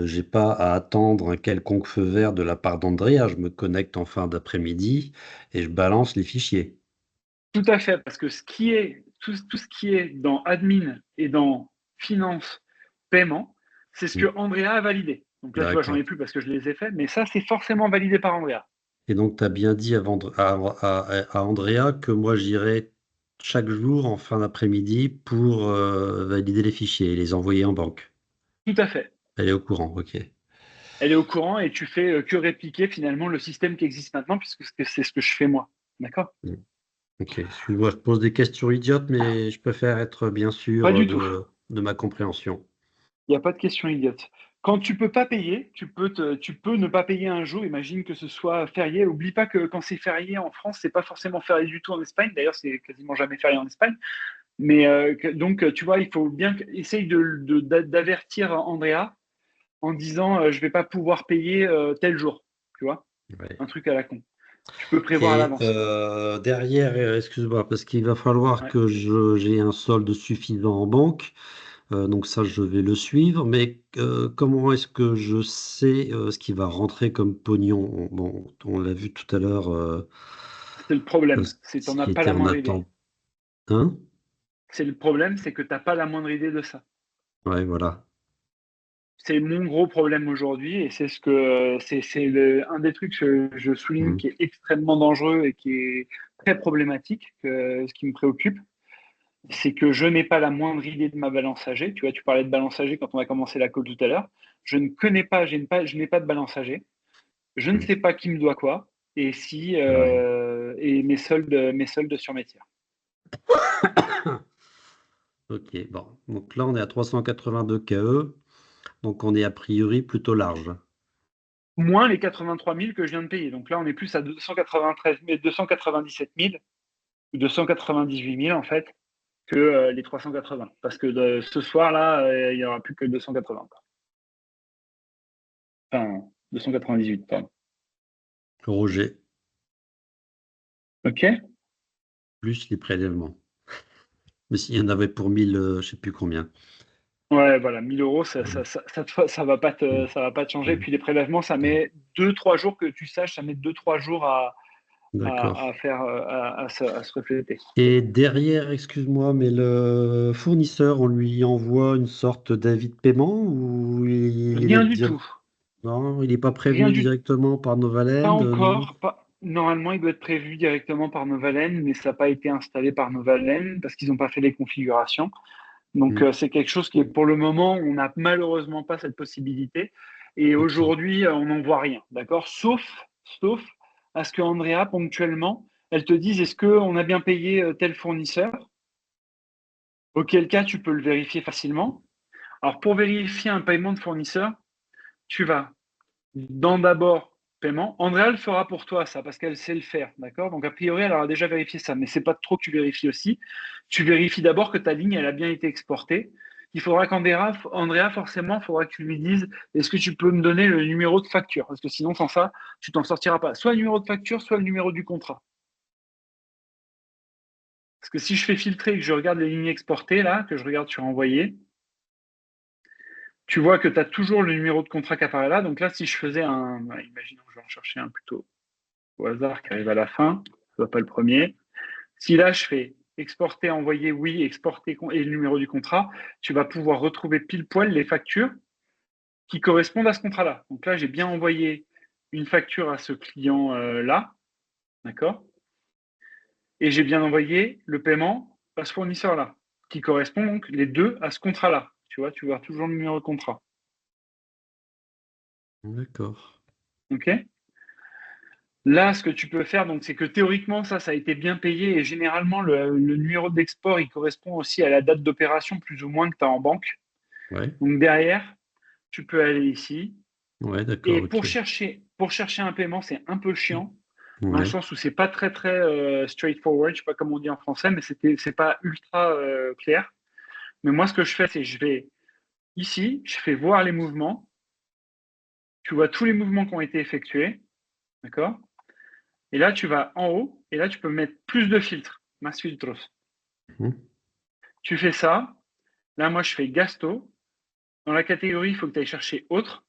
J'ai pas à attendre un quelconque feu vert de la part d'Andrea. Je me connecte en fin d'après-midi et je balance les fichiers. Tout à fait, parce que tout ce qui est dans admin et dans finance, paiement, c'est ce que Mm. Andrea a validé. Donc là, tu vois, j'en ai D'accord. plus parce que je les ai faits, mais ça, c'est forcément validé par Andrea. Et donc, tu as bien dit à Andrea que moi, j'irai chaque jour en fin d'après-midi pour valider les fichiers et les envoyer en banque. Tout à fait. Elle est au courant, ok. Elle est au courant et tu fais que répliquer finalement le système qui existe maintenant, puisque c'est ce que je fais moi. D'accord. Mm. Ok, excuse-moi, je pose des questions idiotes, mais je préfère être bien Pas sûr du tout. de ma compréhension. Il n'y a pas de question idiote. Quand tu peux pas payer, tu peux ne pas payer un jour. Imagine que ce soit férié. Oublie pas que quand c'est férié en France, c'est pas forcément férié du tout en Espagne. D'ailleurs, c'est quasiment jamais férié en Espagne. Mais donc, tu vois, il faut bien essayer d'avertir Andrea en disant je vais pas pouvoir payer tel jour. Tu vois, Ouais. un truc à la con. Tu peux prévoir à Et l'avance. derrière, excuse-moi, parce qu'il va falloir Ouais. que j'ai un solde suffisant en banque. Donc ça, je vais le suivre. Mais comment est-ce que je sais ce qui va rentrer comme pognon? Bon, on l'a vu tout à l'heure, C'est le problème. C'est ce t'en as qui pas était la en moindre idée. attente. Hein? C'est le problème, c'est que t'as pas la moindre idée de ça. Ouais, voilà. C'est mon gros problème aujourd'hui et c'est un des trucs que je souligne Mm. qui est extrêmement dangereux et qui est très problématique, ce qui me préoccupe, c'est que je n'ai pas la moindre idée de ma balance âgée. Tu vois, tu parlais de balance âgée quand on a commencé la call tout à l'heure. Je ne connais pas, je n'ai pas de balance âgée. Je ne Mm. sais pas qui me doit quoi et Ouais. et mes soldes sur mes tiers. Ok, bon. Donc là, on est à 382 KE. Donc on est a priori plutôt large. Moins les 83 000 que je viens de payer. Donc là, on est plus à 297 000 ou 298 000 en fait que les 380. Parce que ce soir-là, il n'y aura plus que 280. Enfin, 298, pardon. Roger, OK. plus les prélèvements. Mais s'il y en avait pour 1000, je sais plus combien. Ouais, voilà, 1 000 euros, Mm. Mm. ça va pas te changer. Et Mm. puis les prélèvements, ça Mm. met 2-3 jours que tu saches, ça met 2-3 jours D'accord. à faire, à se refléter. Et derrière, excuse-moi, mais le fournisseur, on lui envoie une sorte d'avis de paiement ou il est Rien du tout. non, il n'est pas Rien prévenu du directement par Pas Novaland, non? encore. Pas... Normalement, il doit être prévu directement par Novalen, mais ça n'a pas été installé par Novalen parce qu'ils n'ont pas fait les configurations. Donc, Mm. c'est quelque chose qui est pour le moment, on n'a malheureusement pas cette possibilité. Et Ok. aujourd'hui, on n'en voit rien, d'accord? Sauf à ce que Andrea, ponctuellement, elle te dise est-ce qu'on a bien payé tel fournisseur? Auquel cas, tu peux le vérifier facilement. Alors, pour vérifier un paiement de fournisseur, tu vas dans d'abord paiement. Andrea le fera pour toi, ça, parce qu'elle sait le faire, d'accord? Donc, a priori, elle aura déjà vérifié ça, mais c'est pas trop que tu vérifies aussi. Tu vérifies d'abord que ta ligne, elle a bien été exportée. Il faudra qu'Andrea, forcément, il faudra que tu lui dises, est-ce que tu peux me donner le numéro de facture? Parce que sinon, sans ça, tu t'en sortiras pas. Soit le numéro de facture, soit le numéro du contrat. Parce que si je fais filtrer et que je regarde les lignes exportées, là, que je regarde sur envoyer, tu vois que tu as toujours le numéro de contrat qui apparaît là. Donc là, si je faisais imaginons que je vais en chercher un plutôt au hasard qui arrive à la fin, ce n'est pas le premier. Si là, je fais exporter, envoyer, oui, exporter et le numéro du contrat, tu vas pouvoir retrouver pile poil les factures qui correspondent à ce contrat-là. Donc là, j'ai bien envoyé une facture à ce client-là, d'accord? Et j'ai bien envoyé le paiement à ce fournisseur-là, qui correspond donc les deux à ce contrat-là. Tu vois, tu vois toujours le numéro de contrat. D'accord. OK? Là, ce que tu peux faire, donc, c'est que théoriquement, ça a été bien payé et généralement, le numéro d'export, il correspond aussi à la date d'opération plus ou moins que tu as en banque. Ouais. Donc derrière, tu peux aller ici. Ouais, d'accord, Et ok. pour chercher un paiement, c'est un peu chiant, dans le Ouais. sens où c'est pas très straightforward, je sais pas comment on dit en français, mais c'est pas ultra clair. Mais moi, ce que je fais, c'est je vais ici, je fais voir les mouvements. Tu vois tous les mouvements qui ont été effectués, d'accord? Et là, tu vas en haut, et là, tu peux mettre plus de filtres, más filtros. Mhm. Tu fais ça. Là, moi, je fais gasto. Dans la catégorie, il faut que tu ailles chercher autre.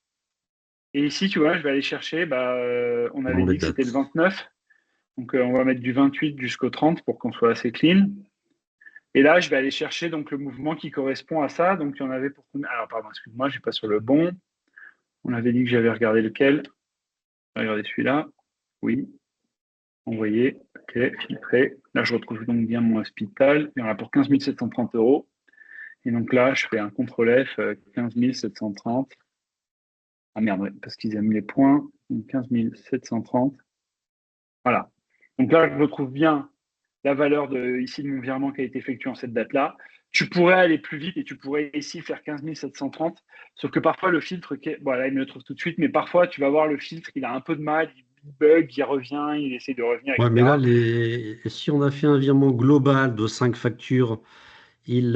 Et ici, tu vois, je vais aller chercher, on avait Dans les dit que c'était le dates. 29. Donc, on va mettre du 28 jusqu'au 30 pour qu'on soit assez clean. Et là, je vais aller chercher donc le mouvement qui correspond à ça. Donc, il y en avait pour combien? Alors, pardon, excuse-moi, je n'ai pas sur le bon. On avait dit que j'avais regardé lequel. Regardez celui-là. Oui. Envoyé. OK. Filtré. Là, je retrouve donc bien mon hospital. Il y en a pour 15 730 euros. Et donc là, je fais un CTRL F, 15 730. Ah merde, ouais, parce qu'ils ont mis les points. Donc 15 730. Voilà. Donc là, je retrouve bien la valeur ici de mon virement qui a été effectué en cette date-là. Tu pourrais aller plus vite et tu pourrais ici faire 15 730. Sauf que parfois, le filtre, bon, là, il me le trouve tout de suite, mais parfois, tu vas voir le filtre, il a un peu de mal, il bug, il revient, il essaie de revenir, Ouais, mais là, etc. si on a fait un virement global de 5 factures, il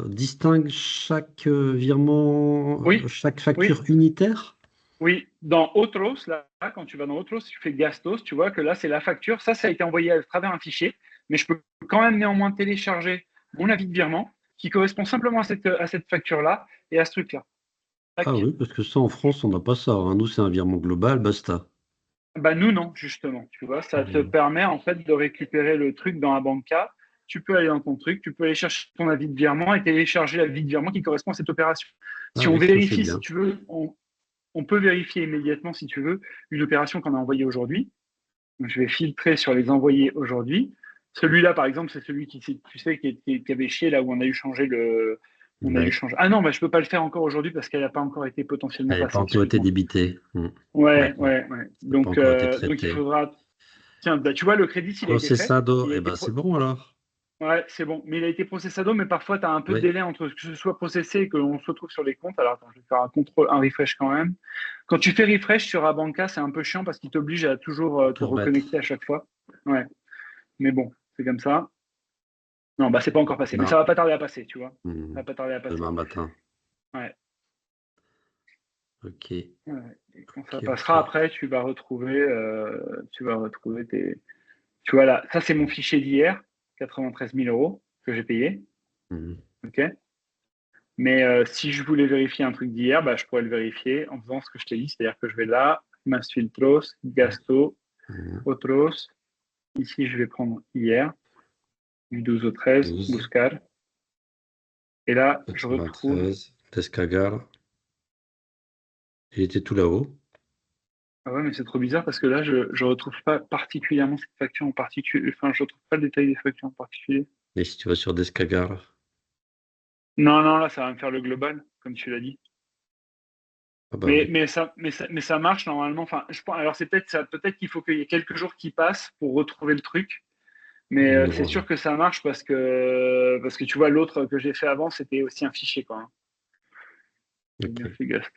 distingue chaque virement, Oui, chaque oui, facture unitaire? oui. Dans Otros, là, quand tu vas dans Otros, tu fais Gastos, tu vois que là, c'est la facture. Ça a été envoyé à travers un fichier, mais je peux quand même néanmoins télécharger mon avis de virement qui correspond simplement à cette facture-là et à ce truc-là. Ah Tac. oui, parce que ça, en France, on n'a pas ça, hein. Nous, c'est un virement global, basta. Bah nous non, justement, tu vois, ça te Mhm. permet en fait de récupérer le truc dans la banca. Tu peux aller dans ton truc, tu peux aller chercher ton avis de virement et télécharger l'avis de virement qui correspond à cette opération. Si Ah on oui, ça, c'est vérifie, si bien. tu veux, on peut vérifier immédiatement, si tu veux, une opération qu'on a envoyée aujourd'hui. Donc, je vais filtrer sur les envoyés aujourd'hui. Celui-là, par exemple, c'est celui tu sais, qui avait chié là où on a eu changé le. On a dû Ouais. changer. Ah non, bah, je ne peux pas le faire encore aujourd'hui parce qu'elle n'a pas encore été potentiellement Elle n'a pas passée, encore été excuse-moi. débitée. Ouais, D'accord. ouais, ouais. Ça n'a pas encore été Donc il traité. faudra. Tiens, bah, tu vois, le crédit, il a été fait. Processado, Il a eh été ben, c'est bon alors. Ouais, c'est bon. Mais il a été processado, mais parfois, tu as un peu de Oui, délai entre que ce soit processé et que l'on se retrouve sur les comptes. Alors, attends, je vais faire un refresh quand même. Quand tu fais refresh sur Abanca, c'est un peu chiant parce qu'il t'oblige à toujours te tout remettre. reconnecter à chaque fois. Ouais. Mais bon, c'est comme ça. Non, bah, c'est pas encore passé. Mais ça Non. va pas tarder à passer, tu vois. Ça va Mhm. pas tarder à passer. Demain matin. Ouais. Ok, Ouais. Et quand ok, ça ok. passera après, tu vas retrouver tes. Tu vois là, ça, c'est mon fichier d'hier, 93 000 euros que j'ai payé. Mhm. OK. Mais si je voulais vérifier un truc d'hier, bah, je pourrais le vérifier en faisant ce que je t'ai dit. C'est-à-dire que je vais là, Mas Filtros, Gasto, Mhm. Otros. Ici, je vais prendre hier, du 12 au 13, 12, Buscar. Et là, je retrouve. 93, Descagar. Il était tout là-haut. Ah ouais, mais c'est trop bizarre parce que là, je ne retrouve pas particulièrement cette facture en particulier. Enfin, je ne retrouve pas le détail des factures en particulier. Et si tu vas sur Descagar? Non, non, là, ça va me faire le global, comme tu l'as dit. Ah bah oui. Mais ça marche normalement. Enfin, je pense, alors c'est peut-être ça, peut-être qu'il faut qu'il y ait quelques jours qui passent pour retrouver le truc. Mais c'est Non. sûr que ça marche parce que tu vois, l'autre que j'ai fait avant, c'était aussi un fichier, quoi. Hein. J'ai bien Ok. fait gaffe.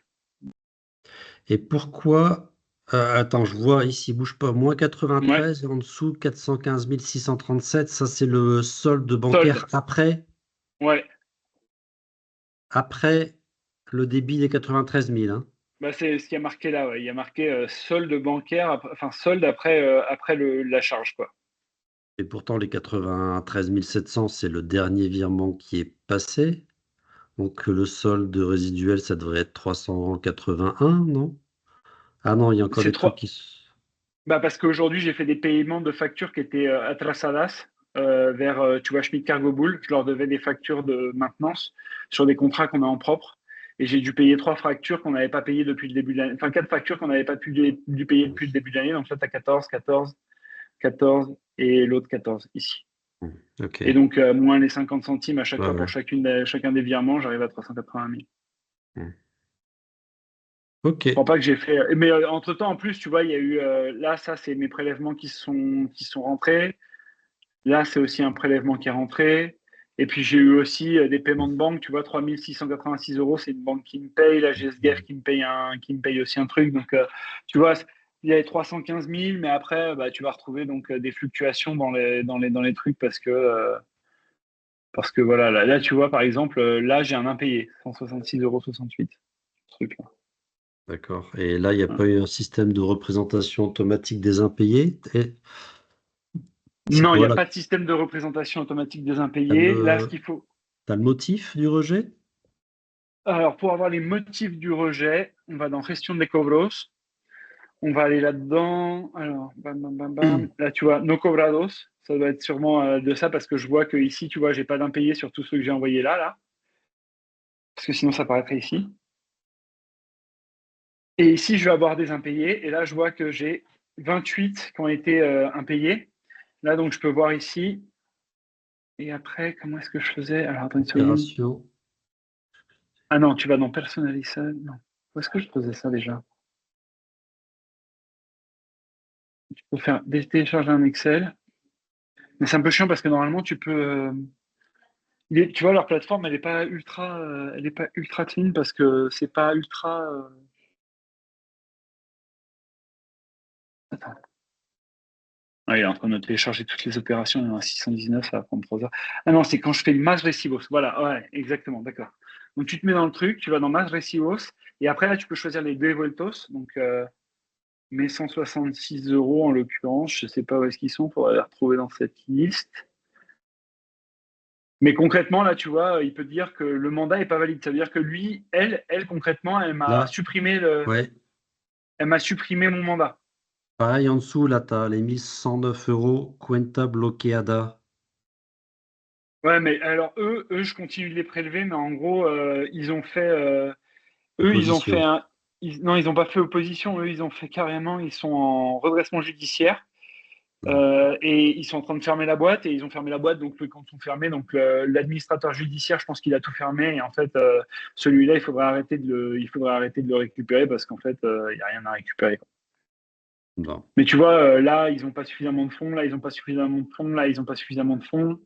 Et pourquoi... attends, je vois ici, bouge pas, moins Ouais, 93 et en dessous 415 637, ça c'est le solde bancaire solde. Ouais, après le débit des 93 000, hein. bah, c'est ce qui a marqué là. Ouais. Il y a marqué solde bancaire, enfin solde après, après la charge, quoi. Et pourtant, les 93 700, c'est le dernier virement qui est passé. Donc, le solde résiduel, ça devrait être 381, non? Ah non, il y a encore C'est des trucs trois. qui... Bah parce qu'aujourd'hui, j'ai fait des paiements de factures qui étaient atrasadas vers, tu vois, Schmidt Cargo Bull. Je leur devais des factures de maintenance sur des contrats qu'on a en propre. Et j'ai dû payer 3 factures qu'on n'avait pas payées depuis le début de l'année. Enfin, 4 factures qu'on n'avait pas dû payer depuis le début de l'année. Donc là, tu as 14, 14, 14 et l'autre 14 ici. Ok. Et donc, moins les 50 centimes à chaque Ouais, fois ouais. pour chacun des virements, j'arrive à 380 000. Ok. Je crois pas que j'ai fait. Mais entre-temps, en plus, tu vois, il y a eu. Là, ça, c'est mes prélèvements qui sont rentrés. Là, c'est aussi un prélèvement qui est rentré. Et puis, j'ai eu aussi des paiements de banque. Tu vois, 3 686 €, c'est une banque qui me paye. La GSGF qui me paye aussi un truc. Donc, tu vois, il y avait 315 000, mais après, bah, tu vas retrouver donc des fluctuations dans les trucs parce que voilà, là, tu vois, par exemple, là, j'ai un impayé, 166,68 €, ce truc-là. D'accord. Et là, il n'y a Ouais. pas eu un système de représentation automatique des impayés. Et c'est Non, il n'y quoi a là? pas de système de représentation automatique des T'as impayés. Là, ce le... qu'il faut. t'as le motif du rejet? Alors, pour avoir les motifs du rejet, on va dans Gestion des cobros. On va aller là-dedans. Alors, bam, bam, bam, bam. Là, tu vois, no cobrados. Ça doit être sûrement de ça parce que je vois que ici, tu vois, j'ai pas d'impayés sur tous ceux que j'ai envoyés là. Parce que sinon, ça paraîtrait ici. Et ici, je vais avoir des impayés. Et là, je vois que j'ai 28 qui ont été impayés. Là, donc, je peux voir ici. Et après, comment est-ce que je faisais? Alors, attends une seconde. Opération. Ah non, tu vas dans Personnaliser. Non. Où est-ce que je faisais ça déjà? Tu peux faire télécharger un Excel. Mais c'est un peu chiant parce que normalement, tu peux. Tu vois, leur plateforme, elle est pas ultra clean parce que c'est pas ultra. Attends. Ah, il est en train de télécharger toutes les opérations. Il y en a 619, ça va prendre 3 heures. Ah non, c'est quand je fais Mass Recibos. Voilà, ouais, exactement, d'accord. Donc tu te mets dans le truc, tu vas dans Mass Recibos, et après là, tu peux choisir les devueltos. Donc mes 166 € en l'occurrence, je sais pas où est-ce qu'ils sont, il faudra les retrouver dans cette liste. Mais concrètement, là, tu vois, il peut dire que le mandat est pas valide. Ça veut dire que lui, elle concrètement, Là, ouais. elle m'a supprimé mon mandat. Pareil, en dessous, là, tu as les 1109 € Cuenta bloqueada. Ouais, mais alors eux, je continue de les prélever, mais en gros, ils ont fait, ils ont fait Opposition. non, ils n'ont pas fait opposition. Eux, ils ont fait carrément, ils sont en redressement judiciaire. Hmm. Et ils sont en train de fermer la boîte et ils ont fermé la boîte, donc les comptes sont fermés. Donc l'administrateur judiciaire, je pense qu'il a tout fermé. Et en fait, celui-là, il faudrait arrêter de le récupérer parce qu'en fait, il n'y a rien à récupérer, quoi. Non. Mais tu vois, là, ils n'ont pas suffisamment de fonds. Là, ils n'ont pas suffisamment de fonds. Là, ils n'ont pas suffisamment de fonds.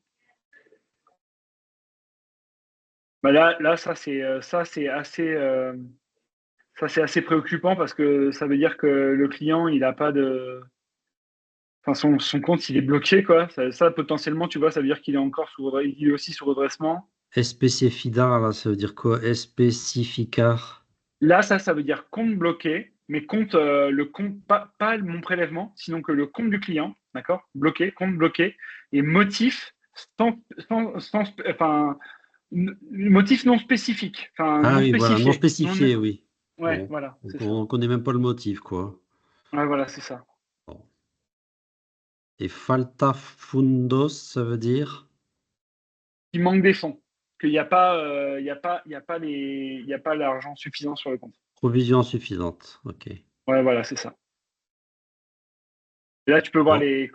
Bah là, ça c'est assez préoccupant parce que ça veut dire que le client, il a pas de, enfin son compte, il est bloqué, quoi. Ça, potentiellement, tu vois, ça veut dire qu'il est il est aussi sous redressement. Especificar, là, ça veut dire quoi? Especificar. Là, ça veut dire compte bloqué, mais le compte, pas mon prélèvement, sinon que le compte du client, d'accord? Bloqué, compte bloqué, et motif enfin, motif non spécifique, enfin, Ah non oui, voilà, non spécifié. spécifié, oui. Ouais, Bon. voilà, c'est Donc, ça. on connaît même pas le motif, quoi. Ouais, voilà, c'est ça. Bon. Et falta fundos, ça veut dire? Il manque des fonds, qu'il n'y a pas, il y a pas l'argent suffisant sur le compte. Provision insuffisante. Ok. Ouais, voilà, c'est ça. Et là, tu peux voir Bon. les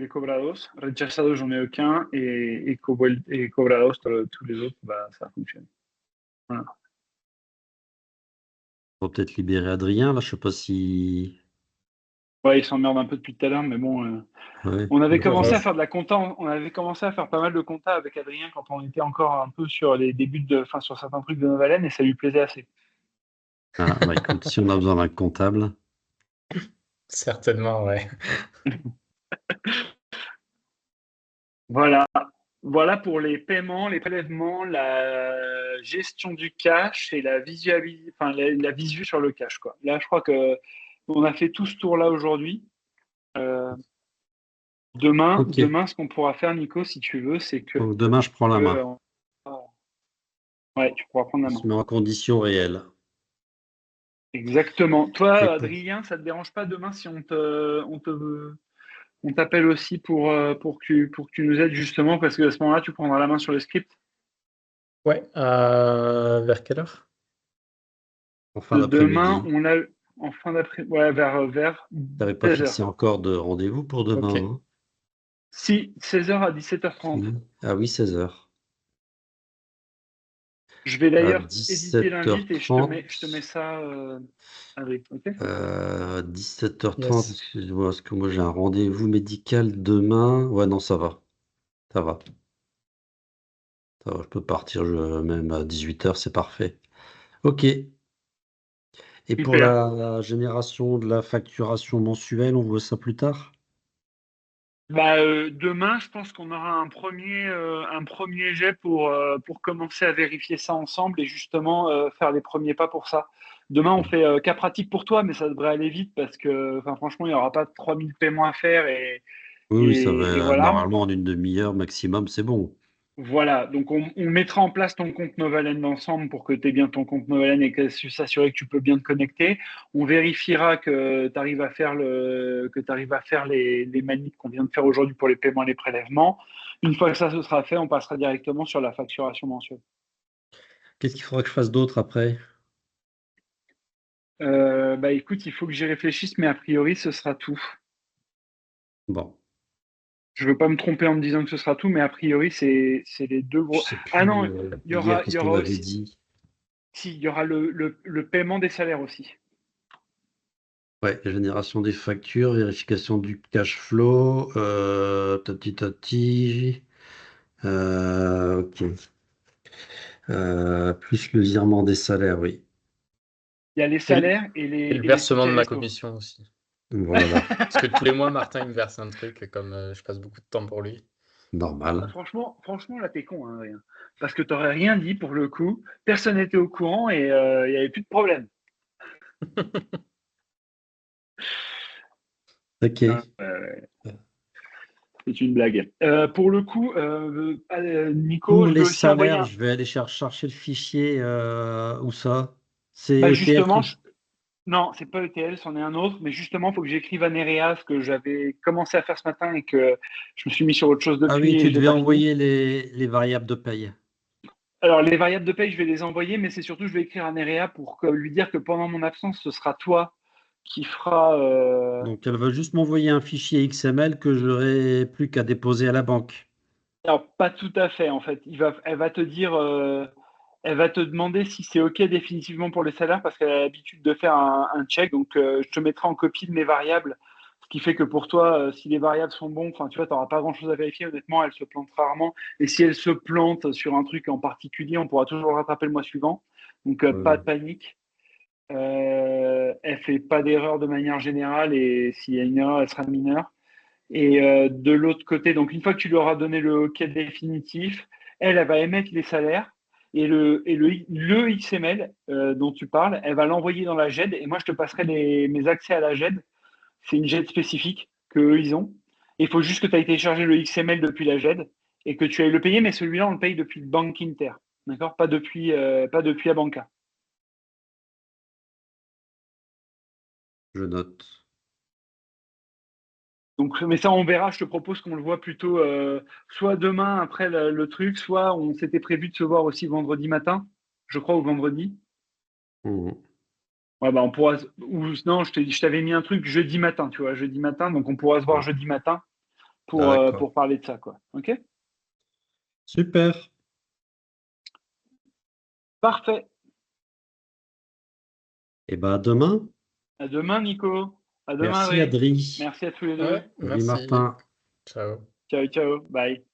cobrados. Rechazados, j'en ai aucun. Et cobrados, tous les autres, bah, ça fonctionne. Voilà. On va peut-être libérer Adrien, là, je sais pas si. Ouais, il s'emmerde un peu depuis tout à l'heure, mais bon, Ouais. on avait Ça va. commencé à faire de la compta. On avait commencé à faire pas mal de compta avec Adrien quand on était encore un peu sur les débuts enfin, sur certains trucs de Novalen, et ça lui plaisait assez. Ah, bah écoute, si on a besoin d'un comptable. Certainement, ouais. Voilà. Voilà pour les paiements, les prélèvements, la gestion du cash et enfin, la visu sur le cash, quoi. Là, je crois que on a fait tout ce tour-là aujourd'hui. Demain, Ok. ce qu'on pourra faire, Nico, si tu veux, c'est que Donc demain, je prends la main. ouais, tu pourras prendre la On main. se met en condition réelle. Exactement. Toi, Et pour... Adrien, ça te dérange pas demain si on t'appelle aussi pour que tu nous aides justement, parce qu'à ce moment-là, tu prendras la main sur le script. Ouais, vers quelle heure? En fin Demain, d'après-midi. on a en fin d'après, ouais, vers T'avais pas 16 fixé heures. encore de rendez-vous pour demain, Ok. hein? Si, 16 heures à 17h30. Si. Ah oui, 16h. Je vais À d'ailleurs éditer l'invite et je te 17h30. mets ça, avec, ok? 17h30, Yes. excusez-moi, parce que moi j'ai un rendez-vous médical demain. Ouais, non, ça va. Ça va. Ça va, je peux partir même à 18h, c'est parfait. Ok. Et pour Super. la génération de la facturation mensuelle, on voit ça plus tard? Bah, demain, je pense qu'on aura un premier jet pour commencer à vérifier ça ensemble et justement faire les premiers pas pour ça. Demain, on fait cas pratique pour toi, mais ça devrait aller vite parce que enfin, franchement, il n'y aura pas 3000 paiements à faire Oui, oui, ça et va voilà. normalement en une demi-heure maximum, c'est bon. Voilà, donc on mettra en place ton compte Novalène ensemble pour que tu aies bien ton compte Novalène et que s'assurer que tu peux bien te connecter. On vérifiera que tu arrives à faire les manips qu'on vient de faire aujourd'hui pour les paiements et les prélèvements. Une fois que ça se sera fait, on passera directement sur la facturation mensuelle. Qu'est-ce qu'il faudra que je fasse d'autre après? Bah écoute, il faut que j'y réfléchisse, mais a priori, ce sera tout. Bon, Je veux pas me tromper en me disant que ce sera tout, mais a priori, c'est les deux je gros. sais Ah plus non, hier il qu'est-ce y qu'on aura m'avait aussi, dit. si, il y aura le paiement des salaires aussi. Ouais, génération des factures, vérification du cash flow, tati tati. Ok. Plus le virement des salaires, oui. Il y a les Et le, salaires et et le les versement de tickets ma resto. commission aussi. Voilà, Parce que tous les mois, Martin, il me verse un truc, comme je passe beaucoup de temps pour lui. normal. Franchement, là, t'es con, hein, rien. Parce que t'aurais rien dit pour le coup. Personne n'était au courant et il n'y avait plus de problème. Ok. Hein, c'est une blague. Pour le coup, Nico, Pour je vais les aussi envoyer salaires, un. je vais aller chercher le fichier. Où ça? C'est Bah ETL justement, qui. non, c'est pas ETL, c'en est un autre, mais justement, il faut que j'écrive à Nerea ce que j'avais commencé à faire ce matin et que je me suis mis sur autre chose Ah oui, depuis et tu j'ai devais pas fini. envoyer les variables de paye. Alors, les variables de paye, je vais les envoyer, mais c'est surtout, je vais écrire à Nerea pour lui dire que pendant mon absence, ce sera toi qui fera. Donc, elle va juste m'envoyer un fichier XML que j'aurai plus qu'à déposer à la banque. Alors, pas tout à fait, en fait. Elle va te dire, elle va te demander si c'est OK définitivement pour les salaires parce qu'elle a l'habitude de faire un check. Donc, je te mettrai en copie de mes variables. Ce qui fait que pour toi, si les variables sont bons, enfin, tu vois, tu n'auras pas grand-chose à vérifier. Honnêtement, elle se plante rarement. Et si elle se plante sur un truc en particulier, on pourra toujours rattraper le mois suivant. Donc, pas Ouais. de panique. Elle fait pas d'erreur de manière générale et s'il y a une erreur, elle sera mineure. Et de l'autre côté, donc une fois que tu lui auras donné le OK définitif, elle va émettre les salaires et le XML dont tu parles, elle va l'envoyer dans la GED et moi je te passerai mes accès à la GED. C'est une GED spécifique qu'eux ils ont. Il faut juste que tu aies téléchargé le XML depuis la GED et que tu ailles le payer, mais celui-là on le paye depuis Banque Inter, d'accord? Pas depuis Abanca. Je note. Donc, mais ça, on verra. Je te propose qu'on le voit plutôt soit demain après le truc, soit on s'était prévu de se voir aussi vendredi matin, je crois, ou vendredi. Mhm. Ouais, bah on pourra. Ou non, je t'avais mis un truc jeudi matin, tu vois, jeudi matin. Donc on pourra se voir Ouais. jeudi matin D'accord. pour parler de ça, quoi. Ok? Super. Parfait. Et ben à demain. À demain, Nico. À demain, Merci Adrien. Adri. Merci à tous les deux. Ouais, Salut merci. Martin. Ciao. Ciao, ciao. Bye.